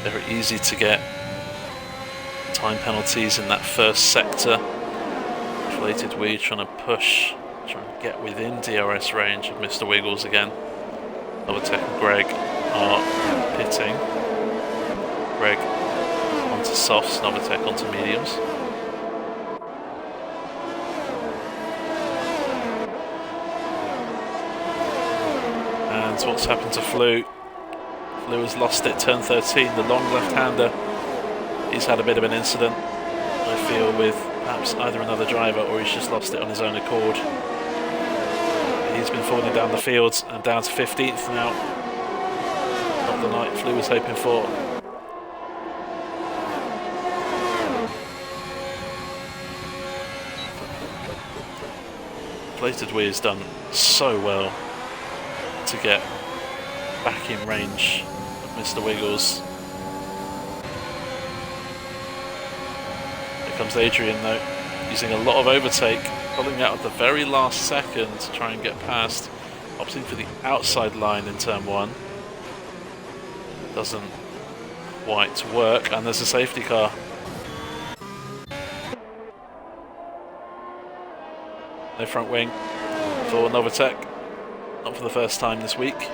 Very easy to get time penalties in that first sector. Deflated Wee trying to push, trying to get within DRS range of Mr. Wiggles again. Novatech and Greg are pitting. Greg onto softs, Novatech onto mediums. And what's happened to Flew? Flew has lost it, turn 13, the long left-hander. He's had a bit of an incident, I feel, with perhaps either another driver or he's just lost it on his own accord. He's been falling down the fields and down to 15th now. Not the night Flew was hoping for. Deflated Wee has done so well to get back in range of Mr. Wiggles. Here comes Adrian though, using a lot of overtake, pulling out at the very last second to try and get past, opting for the outside line in turn 1. Doesn't quite work, and there's a safety car. No front wing for Novatech, not for the first time this week.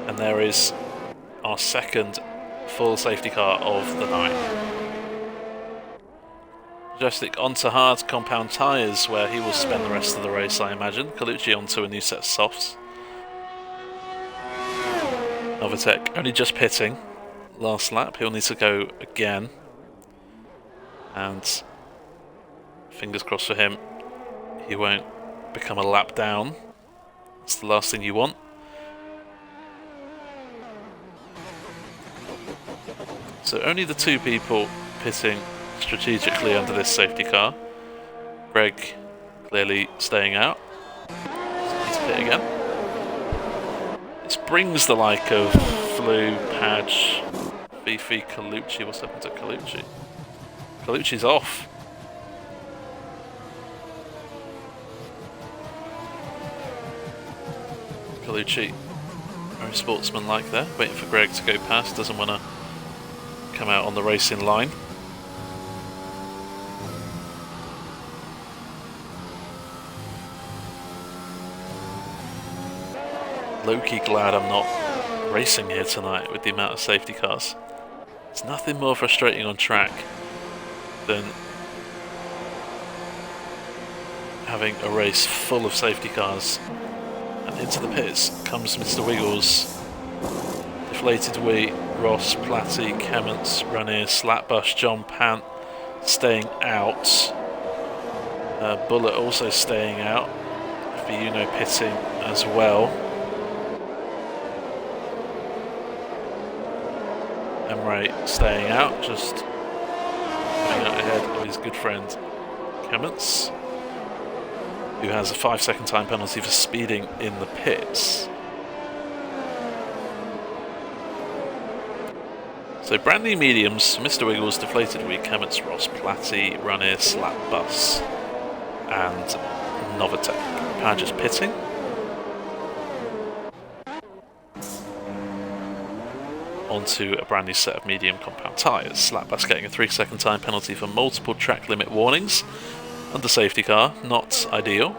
And there is our second full safety car of the night. Majestic onto hard compound tyres, where he will spend the rest of the race, I imagine. Colucci onto a new set of softs. Novatech only just pitting last lap. He'll need to go again. And fingers crossed for him, he won't become a lap down. That's the last thing you want. So only the 2 people pitting strategically under this safety car. Greg clearly staying out. Needs to pit again. This brings the like of Flew, Padge, Fifi, Colucci. What's happened to Colucci? Colucci's off. Colucci, very sportsman-like there, waiting for Greg to go past, doesn't want to come out on the racing line. Low-key glad I'm not racing here tonight with the amount of safety cars. There's nothing more frustrating on track than having a race full of safety cars. And into the pits comes Mr. Wiggles. Deflated Wee, Ross, Platty, Kemmons, Ranier, Slapbush, John Pant staying out. Bullet also staying out. Fiuno pitting as well. Emre staying out, just coming out ahead of his good friend Kemmons, who has a 5-second time penalty for speeding in the pits. So brand new mediums, Mr. Wiggles, Deflated Wee, Kemmons, Ross, Platty, Ranier, Slapbus and Novatech. Padge's pitting. Onto a brand new set of medium compound tyres. Slapbus getting a 3-second time penalty for multiple track limit warnings under safety car. Not ideal,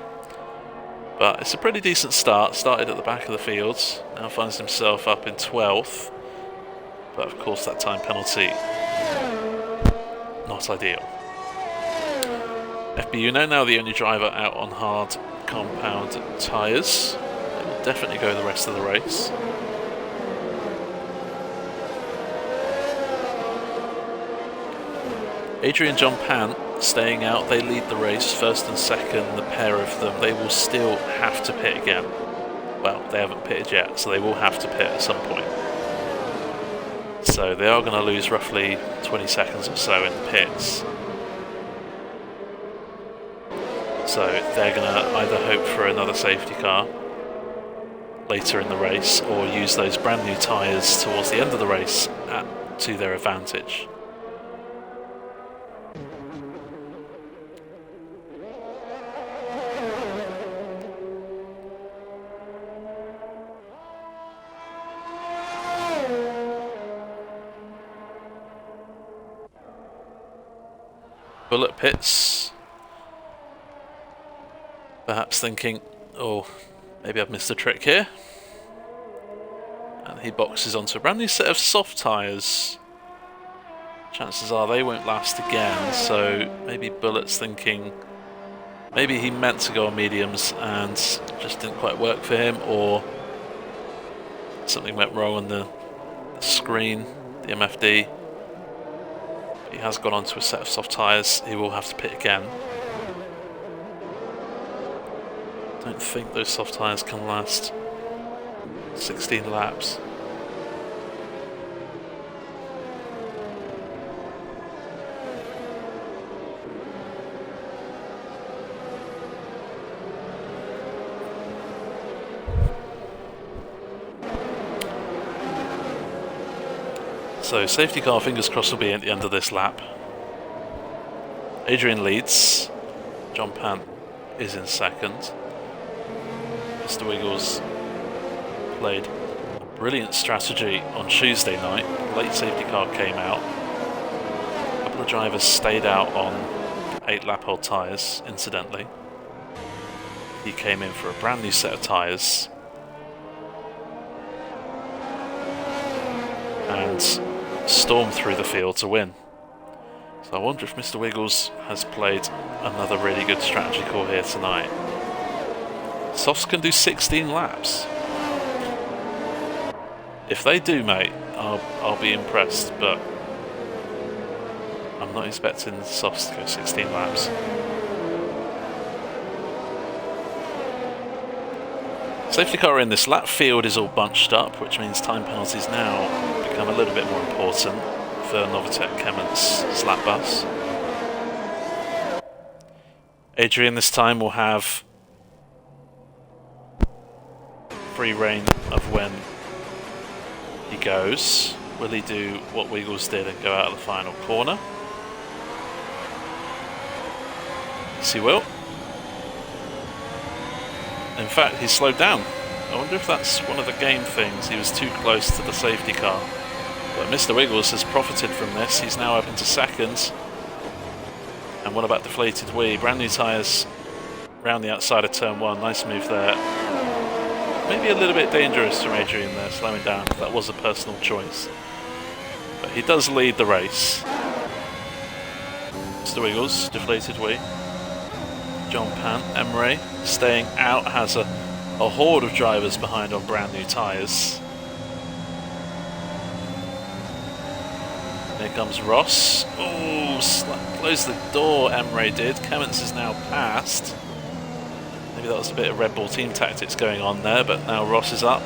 but it's a pretty decent start. Started at the back of the fields, now finds himself up in 12th, but of course that time penalty not ideal. FBUno now the only driver out on hard compound tyres. They will definitely go the rest of the race. Adrian John Pant staying out, they lead the race, first and second, the pair of them. They will still have to pit again. Well, they haven't pitted yet, so they will have to pit at some point. So they are going to lose roughly 20 seconds or so in the pits. So they're going to either hope for another safety car later in the race or use those brand new tyres towards the end of the race to their advantage. Bullet pits. Perhaps thinking, oh, maybe I've missed a trick here. And he boxes onto a brand new set of soft tyres. Chances are they won't last again, so maybe Bullet's thinking maybe he meant to go on mediums and just didn't quite work for him, or something went wrong on the screen, the MFD. He has gone onto a set of soft tyres. He will have to pit again. Don't think those soft tyres can last 16 laps. So safety car, fingers crossed, will be at the end of this lap. Adrian leads. John Pant is in second. Mr. Wiggles played a brilliant strategy on Tuesday night. Late safety car came out. A couple of drivers stayed out on 8-lap-old tyres, incidentally. He came in for a brand new set of tyres. And stormed through the field to win. So I wonder if Mr. Wiggles has played another really good strategy call here tonight. Softs can do 16 laps. If they do, mate, I'll be impressed, but I'm not expecting softs to go 16 laps. Safety car in this lap. Field is all bunched up, which means time penalties now become a little bit more important for Novatek, Kement's slap bus. Adrian this time will have free reign of when he goes. Will he do what Wiggles did and go out of the final corner? Yes, he will. In fact, he slowed down. I wonder if that's one of the game things. He was too close to the safety car. But Mr. Wiggles has profited from this. He's now up into second. And what about deflated wheel? Brand new tyres round the outside of turn 1. Nice move there. Maybe a little bit dangerous from Adrian there, slowing down. That was a personal choice. But he does lead the race. Mr. Wiggles, deflated wheel. John Pant, Emre staying out, has a horde of drivers behind on brand new tyres. Here comes Ross. Oh, closed the door, Emre did. Clements is now passed. Maybe that was a bit of Red Bull team tactics going on there, but now Ross is up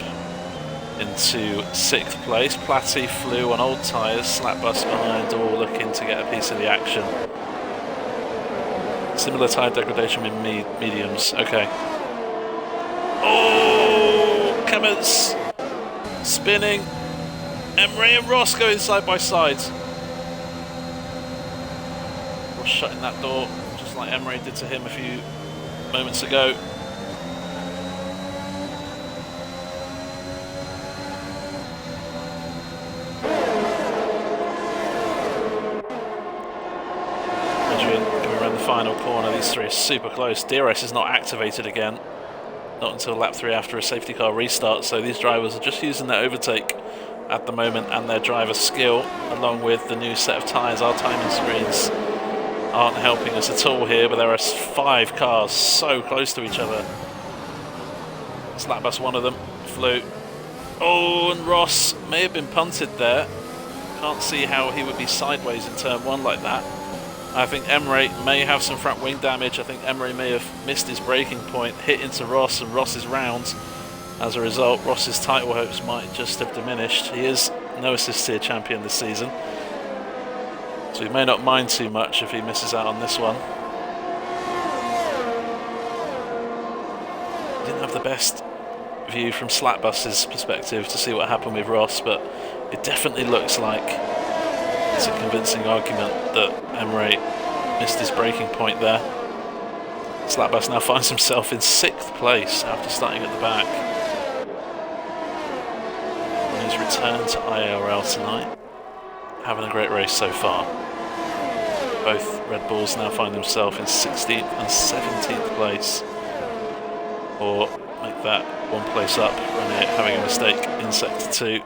into 6th place. Platty flew on old tyres, slap bus behind, all looking to get a piece of the action. Similar tyre degradation in mediums. Okay. Oh, Clements spinning. Emre and Ross going side by side. Ross shutting that door just like Emre did to him a few moments ago. Final corner, these three are super close. DRS is not activated again, not until lap 3 after a safety car restart, so these drivers are just using their overtake at the moment and their driver skill, along with the new set of tyres. Our timing screens aren't helping us at all here, but there are 5 cars so close to each other. Slap bus, one of them, flew. Oh, and Ross may have been punted there. Can't see how he would be sideways in turn 1 like that. I think Emre may have some front wing damage. I think Emre may have missed his braking point, hit into Ross, and Ross is round. As a result, Ross's title hopes might just have diminished. He is no assist tier champion this season, so he may not mind too much if he misses out on this one. He didn't have the best view from Slapbus's perspective to see what happened with Ross, but it definitely looks like it's a convincing argument that Emre missed his braking point there. Slapbus now finds himself in 6th place after starting at the back. On his return to IIRL tonight, having a great race so far. Both Red Bulls now find themselves in 16th and 17th place. Or make that one place up, Renier having a mistake in Sector 2.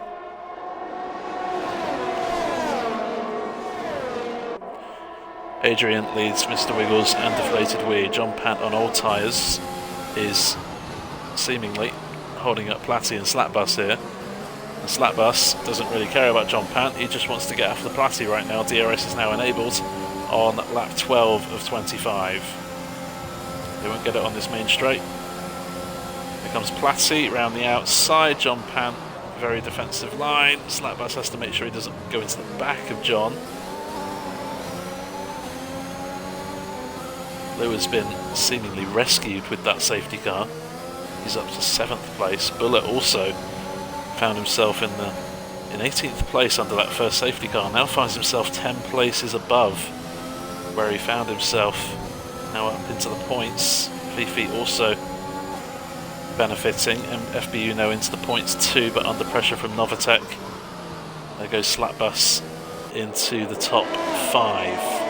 Adrian leads Mr. Wiggles and Deflated Wee. John Pant on old tyres is seemingly holding up Platty and Slapbus here. And Slapbus doesn't really care about John Pant, he just wants to get off the Platty right now. DRS is now enabled on lap 12 of 25. They won't get it on this main straight. Here comes Platty round the outside. John Pant, very defensive line. Slapbus has to make sure he doesn't go into the back of John. Lou has been seemingly rescued with that safety car. He's up to 7th place. Bullet also found himself in 18th place under that first safety car. Now finds himself 10 places above where he found himself. Now up into the points. Fifi also benefiting, and FBU now into the points too, but under pressure from Novatec. There goes Slapbus into the top 5.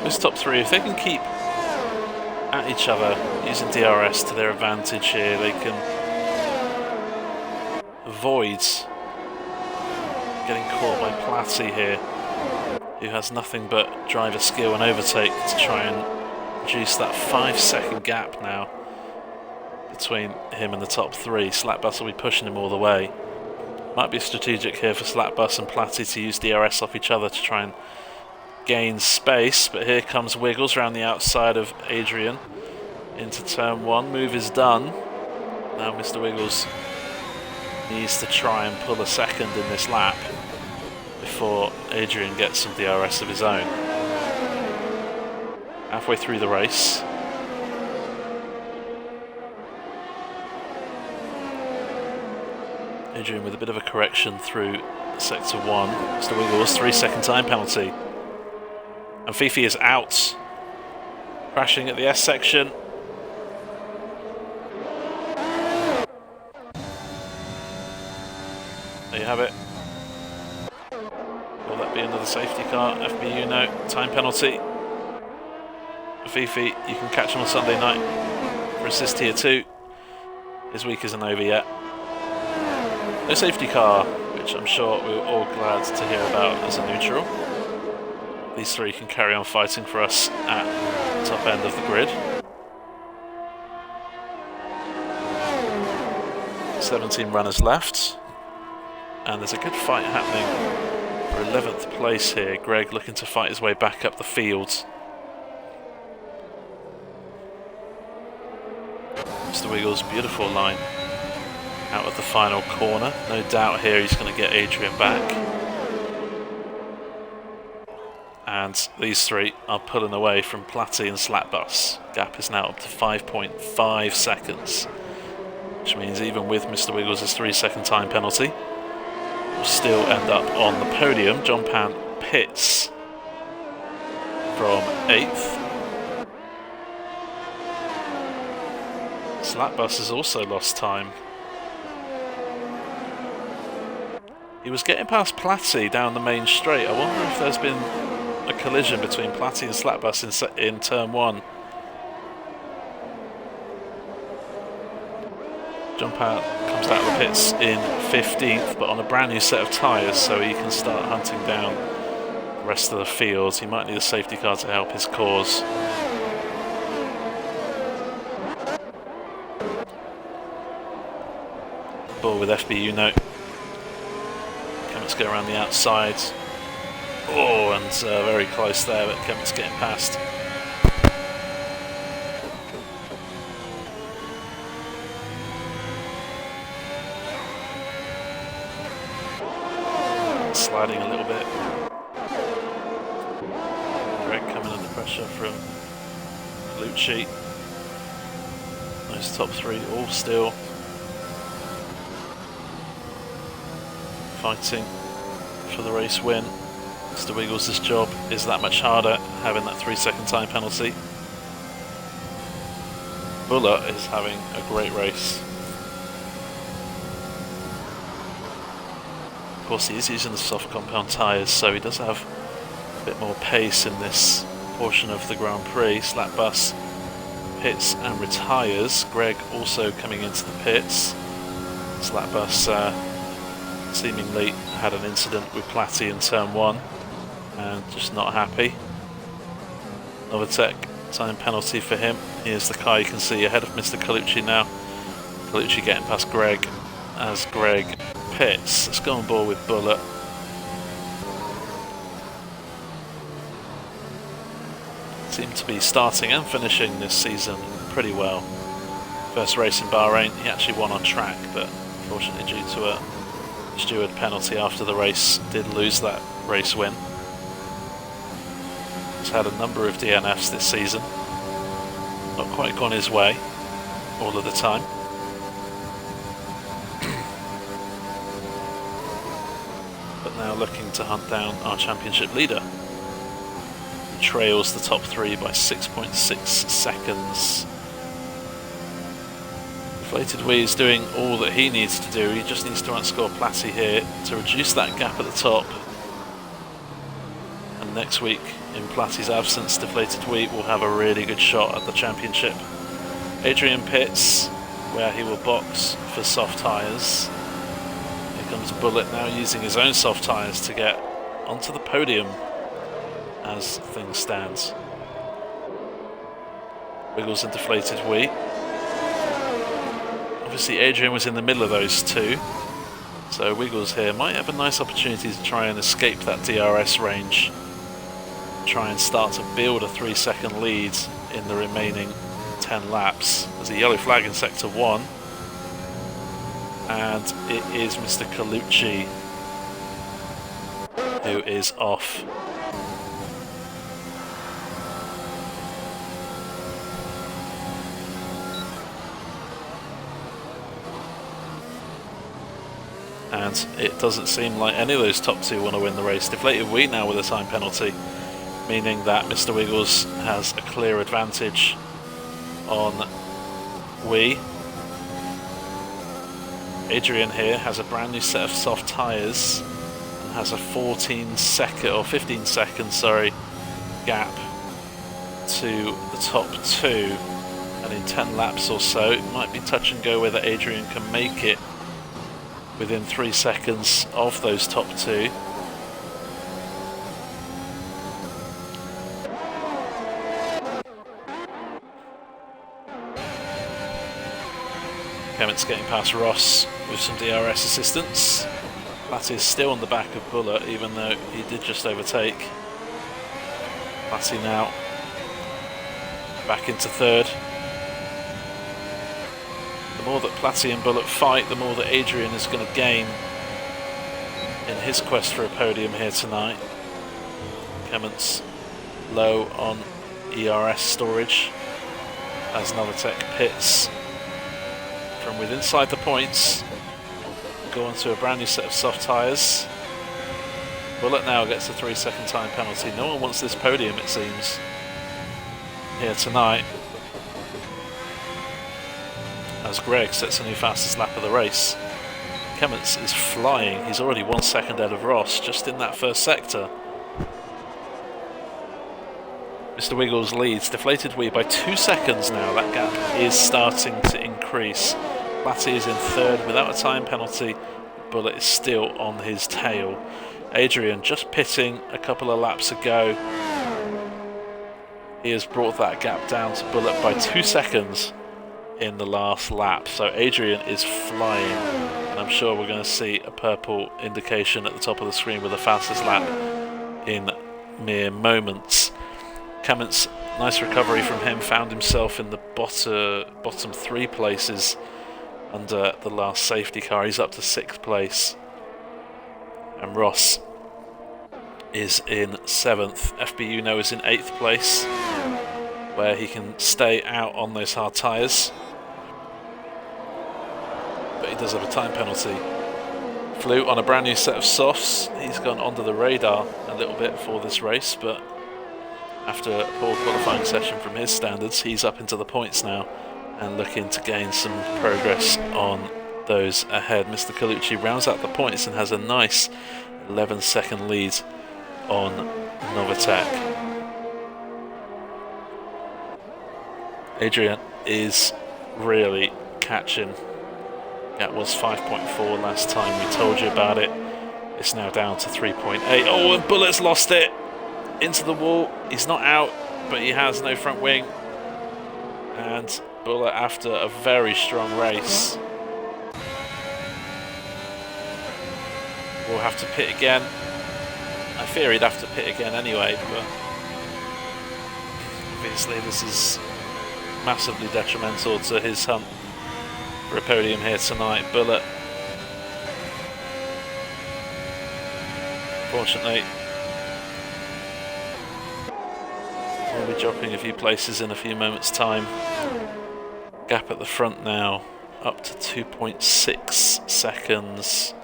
This top 3, if they can keep at each other using DRS to their advantage here, they can avoid getting caught by Platty here, who has nothing but driver skill and overtake to try and reduce that 5-second gap now between him and the top 3. Slapbus will be pushing him all the way. Might be strategic here for Slapbus and Platty to use DRS off each other to try and gain space, but here comes Wiggles around the outside of Adrian into turn 1. Move is done. Now Mr. Wiggles needs to try and pull a second in this lap before Adrian gets some DRS of his own. Halfway through the race, Adrian with a bit of a correction through sector 1. Mr. Wiggles, 3-second time penalty. And Fifi is out, crashing at the S section. There you have it. Will that be another safety car? FBU, no. Time penalty. Fifi, you can catch him on Sunday night for assist tier 2. His week isn't over yet. No safety car, which I'm sure we were all glad to hear about as a neutral. These 3 can carry on fighting for us at the top end of the grid. 17 runners left, and there's a good fight happening for 11th place here. Greg looking to fight his way back up the field. Mr. Wiggles, beautiful line out of the final corner. No doubt here he's going to get Adrian back. And these 3 are pulling away from Platty and Slapbus. Gap is now up to 5.5 seconds, which means even with Mr. Wiggles' 3-second time penalty, we'll still end up on the podium. John Pant pits from 8th. Slapbus has also lost time. He was getting past Platty down the main straight. I wonder if there's been a collision between Platty and Slapbus in turn 1. John Pant comes out of the pits in 15th, but on a brand new set of tyres, so he can start hunting down the rest of the field. He might need a safety car to help his cause. Ball with FBU note. Kemit's go around the outside. Oh, and very close there, but Kemit's getting past. Sliding a little bit. Greg coming under pressure from Lucci. Those top 3 all still fighting for the race win. Mr. Wiggles' job is that much harder, having that 3-second time penalty. Bullet is having a great race. Of course, he is using the soft compound tyres, so he does have a bit more pace in this portion of the Grand Prix. Slap bus pits and retires. Greg also coming into the pits. Slap bus seemingly had an incident with Platty in turn 1 and just not happy. Novatech time penalty for him. Here's the car you can see ahead of Mr. Colucci now. Colucci getting past Greg as Greg pits. Let's go on board with Bullet. Seem to be starting and finishing this season pretty well. First race in Bahrain, he actually won on track, but unfortunately due to a steward penalty after the race, did lose that race win. He's had a number of DNFs this season. Not quite gone his way all of the time. But now looking to hunt down our championship leader. He trails the top 3 by 6.6 seconds. Deflated Wee is doing all that he needs to do. He just needs to outscore Platty here to reduce that gap at the top. And next week, in Platty's absence, Deflated Wee will have a really good shot at the championship. Adrian pits, where he will box for soft tyres. Here comes Bullet now using his own soft tyres to get onto the podium as things stand. Wiggles and Deflated Wee. Obviously Adrian was in the middle of those two, so Wiggles here might have a nice opportunity to try and escape that DRS range, try and start to build a 3-second lead in the remaining 10 laps. There's a yellow flag in sector 1, and it is Mr. Colucci who is off. And it doesn't seem like any of those top 2 want to win the race. Deflated Wee now with a time penalty, meaning that Mr. Wiggles has a clear advantage on Wee. Adrian here has a brand new set of soft tyres and has a 15 second gap to the top 2, and in 10 laps or so it might be touch and go whether Adrian can make it within 3 seconds of those top 2. Kement's getting past Ross with some DRS assistance. Platty is still on the back of Bullet, even though he did just overtake. Platty now back into 3rd. The more that Platty and Bullet fight, the more that Adrian is going to gain in his quest for a podium here tonight. Kement's low on ERS storage as Novatech pits from within inside the points. Go on to a brand new set of soft tyres. Bullet now gets a 3-second time penalty. No one wants this podium, it seems, here tonight, as Greg sets a new fastest lap of the race. Kement's is flying. He's already 1 second ahead of Ross just in that first sector. Mr. Wiggles leads Deflated Wee by 2 seconds now. That gap is starting to increase. Platty is in 3rd without a time penalty. Bullet is still on his tail. Adrian just pitting a couple of laps ago. He has brought that gap down to Bullet by 2 seconds in the last lap. So Adrian is flying, and I'm sure we're going to see a purple indication at the top of the screen with the fastest lap in mere moments. Kement's nice recovery from him, found himself in the bottom 3 places under the last safety car. He's up to 6th place, and Ross is in 7th. FB Uno is in 8th place, where he can stay out on those hard tyres, but he does have a time penalty Flew on a brand new set of softs. He's gone under the radar a little bit for this race, but after a poor qualifying session from his standards, he's up into the points now and looking to gain some progress on those ahead. Mr. Colucci rounds out the points and has a nice 11-second lead on Novatek. Adrian is really catching. That was 5.4 last time we told you about it. It's now down to 3.8. Oh, and Bullett's lost it into the wall. He's not out, but he has no front wing. And Bullett, after a very strong race, will have to pit again. I fear he'd have to pit again anyway, but obviously this is massively detrimental to his hunt for a podium here tonight. Bullett, fortunately, will be dropping a few places in a few moments' time. Gap at the front now up to 2.6 seconds.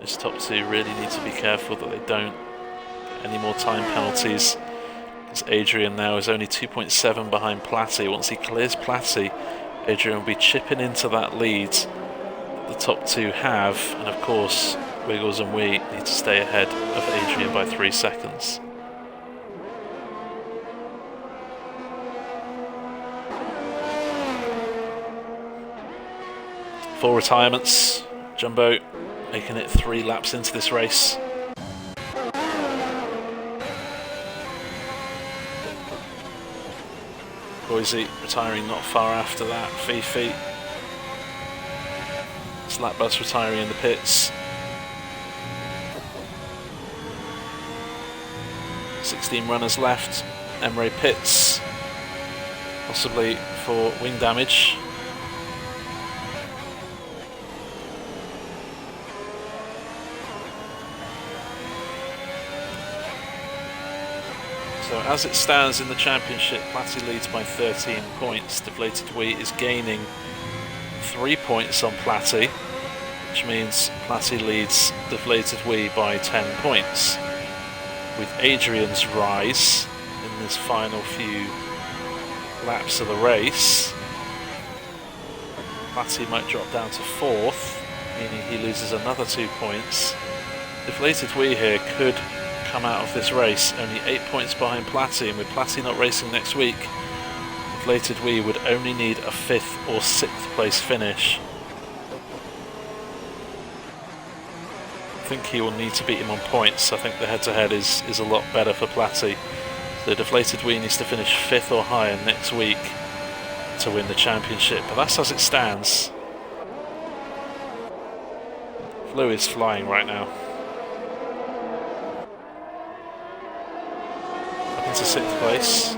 Those top two really need to be careful that they don't get any more time penalties, because Adrian now is only 2.7 behind Platty. Once he clears Platty, Adrian will be chipping into that lead that the top two have, and of course Wiggles and Wee need to stay ahead of Adrian by 3 seconds. Full retirements. Jumbo making it 3 laps into this race. Boise retiring not far after that. Fifi. Slapbus retiring in the pits. 16 runners left. Emre pits, possibly for wing damage. So as it stands in the championship, Platty leads by 13 points. Deflated Wee is gaining 3 points on Platty, which means Platty leads Deflated Wee by 10 points. With Adrian's rise in this final few laps of the race, Platty might drop down to 4th, meaning he loses another 2 points. Deflated Wee here could come out of this race only 8 points behind Platty, and with Platty not racing next week, Deflated Wee would only need a 5th or 6th place finish. I think he will need to beat him on points. I think the head-to-head is a lot better for Platty. So Deflated Wee needs to finish 5th or higher next week to win the championship, but that's as it stands. Flew is flying right now. To 6th place,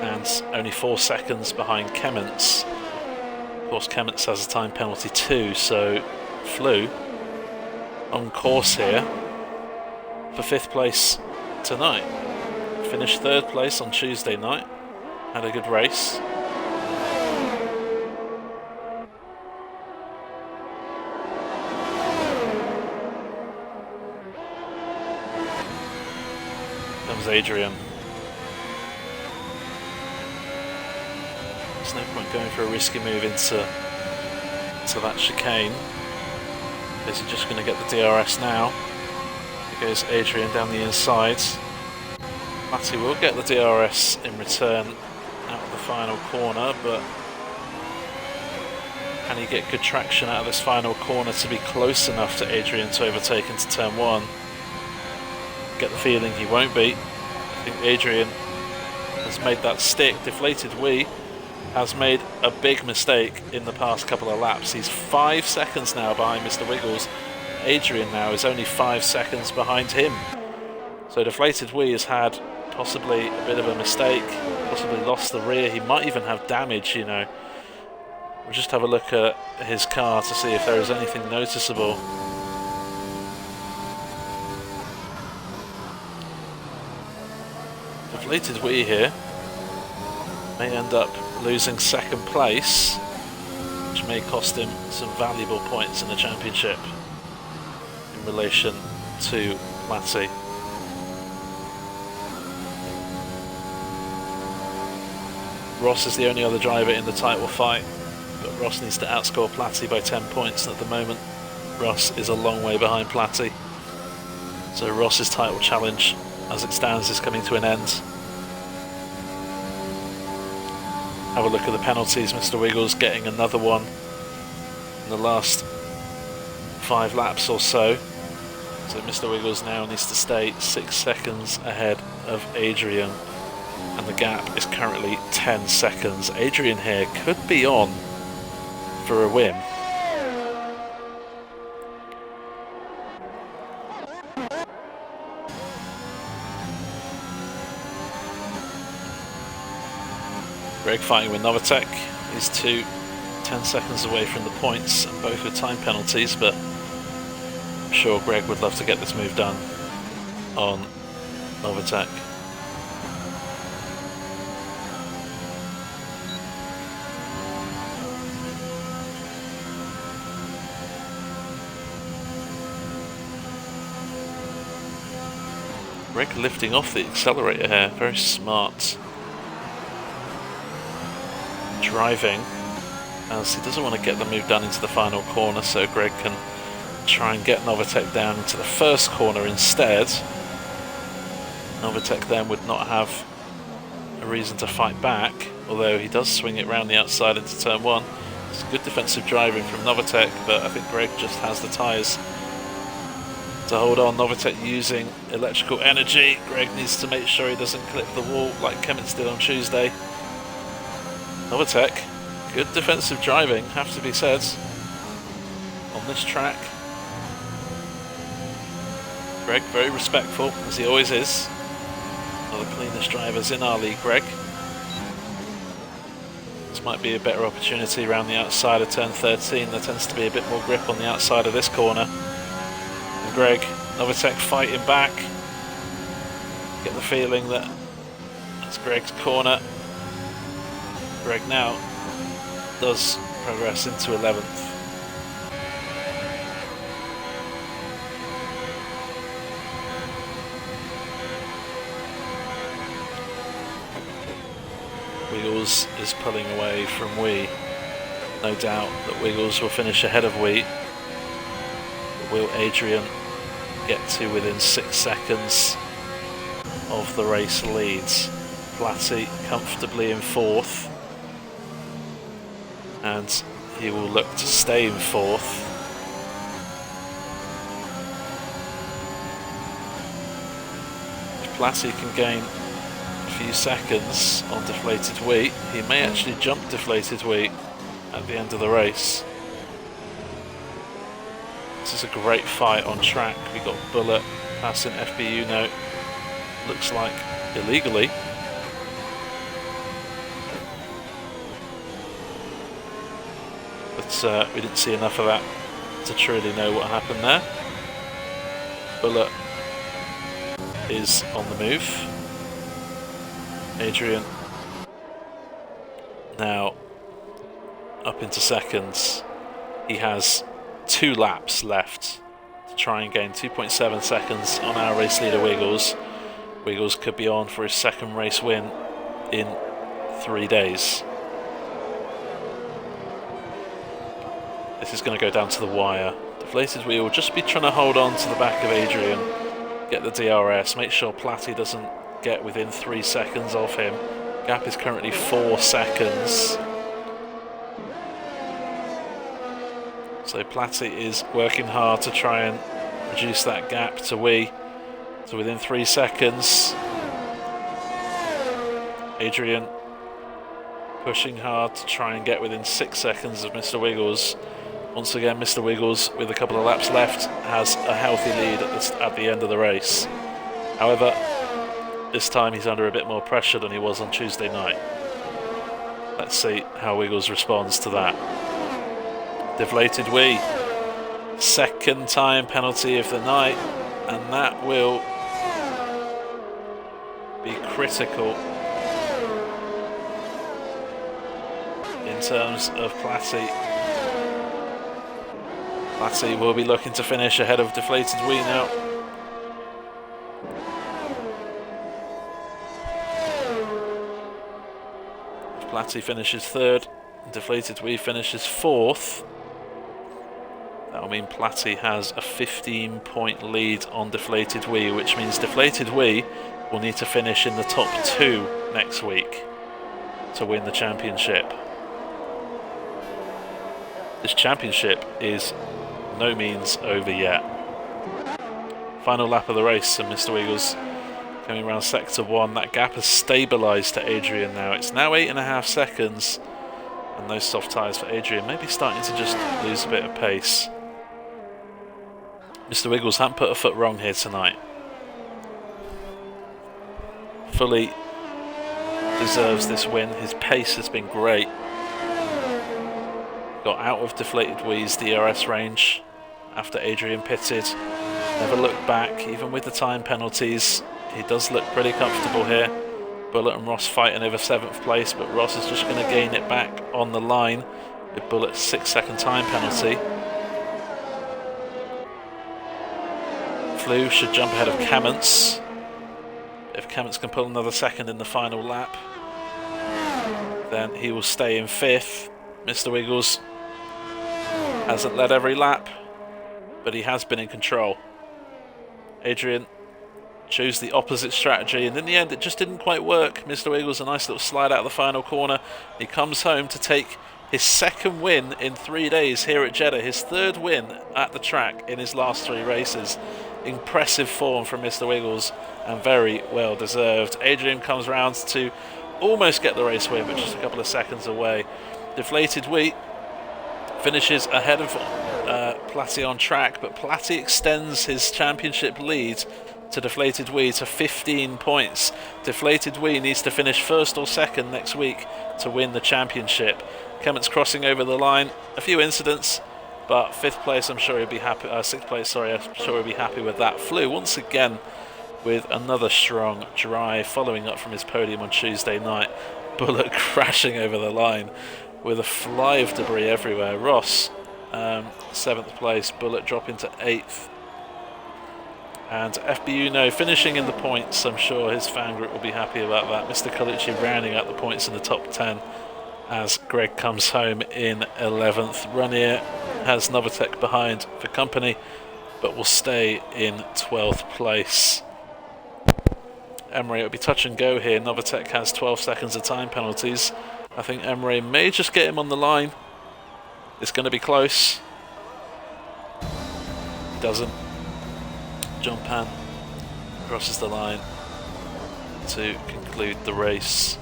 and only 4 seconds behind Kemments. Of course, Kemments has a time penalty too, so Flew on course here for 5th place tonight. Finished 3rd place on Tuesday night, had a good race. Adrian. There's no point going for a risky move into that chicane. Is he just going to get the DRS now? Here goes Adrian down the inside. Matty will get the DRS in return out of the final corner, but can he get good traction out of this final corner to be close enough to Adrian to overtake into turn 1? Get the feeling he won't be. I think Adrian has made that stick. Deflated Wee has made a big mistake in the past couple of laps. He's 5 seconds now behind Mr. Wiggles. Adrian now is only 5 seconds behind him. So Deflated Wee has had possibly a bit of a mistake, possibly lost the rear. He might even have damage, you know. We'll just have a look at his car to see if there is anything noticeable. Deflated Wee here may end up losing second place, which may cost him some valuable points in the championship in relation to Platty. Ross is the only other driver in the title fight, but Ross needs to outscore Platty by 10 points, and at the moment Ross is a long way behind Platty. So Ross's title challenge, as it stands, is coming to an end. Have a look at the penalties. Mr. Wiggles getting another one in the last 5 laps or so. So Mr. Wiggles now needs to stay 6 seconds ahead of Adrian, and the gap is currently 10 seconds. Adrian here could be on for a win. Greg fighting with Novatek. These two 10 seconds away from the points, and both with time penalties, but I'm sure Greg would love to get this move done on Novatek. Greg lifting off the accelerator here, very smart driving, as he doesn't want to get the move done into the final corner, so Greg can try and get Novatek down into the first corner instead. Novatek then would not have a reason to fight back, although he does swing it round the outside into turn 1. It's good defensive driving from Novatek, but I think Greg just has the tyres to hold on. Novatek using electrical energy. Greg needs to make sure he doesn't clip the wall like Kemmets did on Tuesday. Novatek, good defensive driving, have to be said, on this track. Greg very respectful, as he always is. One of the cleanest drivers in our league, Greg. This might be a better opportunity around the outside of turn 13. There tends to be a bit more grip on the outside of this corner. And Greg, Novatek fighting back. Get the feeling that that's Greg's corner. Greg now does progress into 11th. Wiggles is pulling away from Wee. No doubt that Wiggles will finish ahead of Wee. But will Adrian get to within 6 seconds of the race leads? Platty comfortably in 4th. And he will look to stay in 4th. If Platty can gain a few seconds on deflated wheat, he may actually jump deflated wheat at the end of the race. This is a great fight on track. We got Bullet passing FBU note, looks like illegally. But we didn't see enough of that to truly know what happened there. Bullet is on the move. Adrian now up into seconds. He has 2 laps left to try and gain 2.7 seconds on our race leader Wiggles. Wiggles could be on for his 2nd race win in 3 days. This is going to go down to the wire. Deflated wheel will just be trying to hold on to the back of Adrian, get the DRS, make sure Platty doesn't get within 3 seconds of him. Gap is currently 4 seconds. So Platty is working hard to try and reduce that gap to Wee to within 3 seconds. Adrian pushing hard to try and get within 6 seconds of Mr. Wiggles. Once again, Mr. Wiggles, with a couple of laps left, has a healthy lead at the end of the race. However, this time he's under a bit more pressure than he was on Tuesday night. Let's see how Wiggles responds to that. Deflated Wee. 2nd time penalty of the night, and that will be critical in terms of Platty. Platty will be looking to finish ahead of Deflated Wee now. If Platty finishes third and Deflated Wee finishes fourth, that will mean Platty has a 15-point lead on Deflated Wee, which means Deflated Wee will need to finish in the top 2 next week to win the championship. This championship is no means over yet. Final lap of the race, and Mr. Wiggles coming around sector 1. That gap has stabilised to Adrian now. It's now 8.5 seconds, and those soft tyres for Adrian maybe starting to just lose a bit of pace. Mr. Wiggles hasn't put a foot wrong here tonight. Fully deserves this win. His pace has been great. Got out of Deflated Wee's DRS range after Adrian pitted. Never looked back, even with the time penalties. He does look pretty comfortable here. Bullet and Ross fighting over 7th place, but Ross is just going to gain it back on the line with Bullet's 6-second time penalty. Flew should jump ahead of Kamens. If Kamens can pull another second in the final lap, then he will stay in 5th. Mr. Wiggles hasn't led every lap, but he has been in control. Adrian chose the opposite strategy, and in the end it just didn't quite work. Mr. Wiggles, a nice little slide out of the final corner. He comes home to take his 2nd win in 3 days here at Jeddah, his 3rd win at the track in his last 3 races. Impressive form from Mr. Wiggles, and very well deserved. Adrian comes round to almost get the race win, but just a couple of seconds away. Deflated Wee finishes ahead of Platty on track, but Platty extends his championship lead to Deflated Wee to 15 points. Deflated Wee needs to finish 1st or 2nd next week to win the championship. Kamens crossing over the line, a few incidents, but 5th place, I'm sure he'll be happy. 6th place, sorry, I'm sure he'll be happy with that. Flew once again with another strong drive, following up from his podium on Tuesday night. Bullet crashing over the line with a fly of debris everywhere. Ross, 7th place, Bullet dropping to 8th. And FBUno finishing in the points. I'm sure his fan group will be happy about that. Mr. Colucci rounding out the points in the top 10 as Greg comes home in 11th. Ranier has Novatech behind for company, but will stay in 12th place. Emre, it'll be touch and go here. Novatech has 12 seconds of time penalties. I think Emre may just get him on the line. It's going to be close. He doesn't. John Pan crosses the line to conclude the race.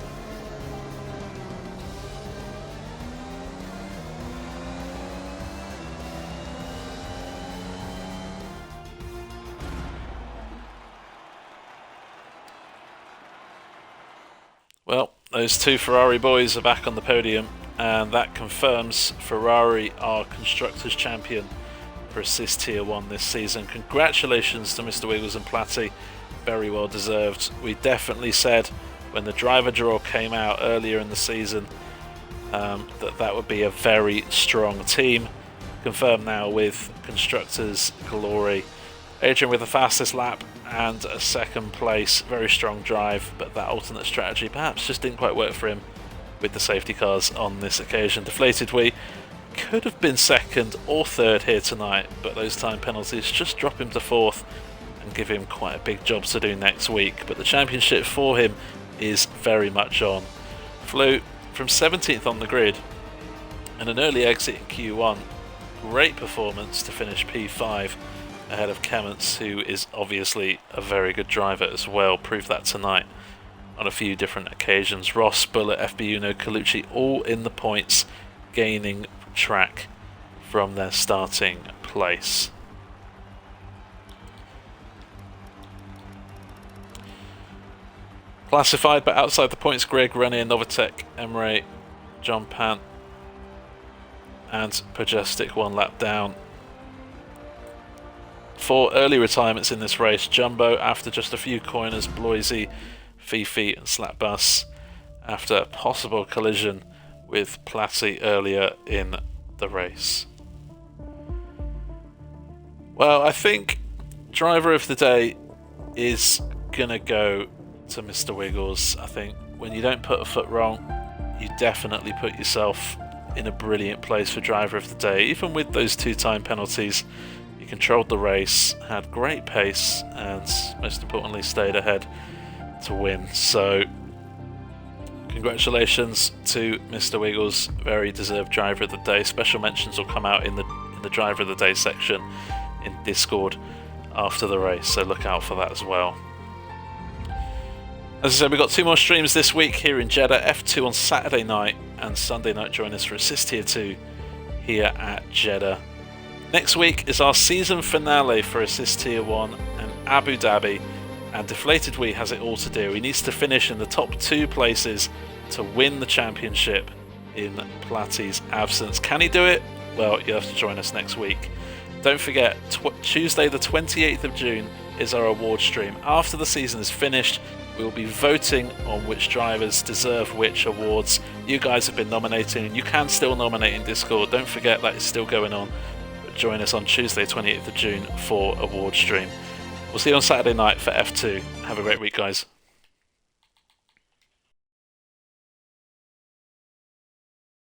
Well, those 2 Ferrari boys are back on the podium, and that confirms Ferrari are Constructors' Champion for Assist Tier 1 this season. Congratulations to Mr. Wiggles and Platty, very well deserved. We definitely said when the driver draw came out earlier in the season that would be a very strong team. Confirmed now with Constructors' glory. Adrian with the fastest lap and a 2nd place, very strong drive, but that alternate strategy perhaps just didn't quite work for him with the safety cars on this occasion. Deflated Wee could have been 2nd or 3rd here tonight, but those time penalties just drop him to 4th and give him quite a big job to do next week. But the championship for him is very much on. Flew from 17th on the grid and an early exit in Q1. Great performance to finish P5 ahead of Kamens, who is obviously a very good driver as well. Proved that tonight on a few different occasions. Ross, Bullet, FBUno, Colucci all in the points, gaining track from their starting place. Classified but outside the points, Greg, Renier, Novatech, Emre, John Pan and Pajestic 1 lap down. 4 early retirements in this race. Jumbo after just a few corners, Bloisy, Fifi and Slapbus after a possible collision with Platty earlier in the race. Well, I think driver of the day is gonna go to Mr. Wiggles. I think when you don't put a foot wrong, you definitely put yourself in a brilliant place for driver of the day. Even with those 2-time penalties, he controlled the race, had great pace, and most importantly stayed ahead to win. So congratulations to Mr. Wiggles, very deserved driver of the day. Special mentions will come out in the driver of the day section in Discord after the race, so look out for that as well. As I said, we've got 2 more streams this week here in Jeddah. F2 on Saturday night and Sunday night. Join us for Assist Tier 2 here at Jeddah. Next week is our season finale for Assist Tier 1 and Abu Dhabi, and Deflated Wee has it all to do. He needs to finish in the top 2 places to win the championship in Platty's absence. Can he do it? Well, you'll have to join us next week. Don't forget, Tuesday the 28th of June is our award stream. After the season is finished, we'll be voting on which drivers deserve which awards. You guys have been nominating, and you can still nominate in Discord. Don't forget that is still going on. But join us on Tuesday 28th of June for award stream. We'll see you on Saturday night for F2. Have a great week, guys.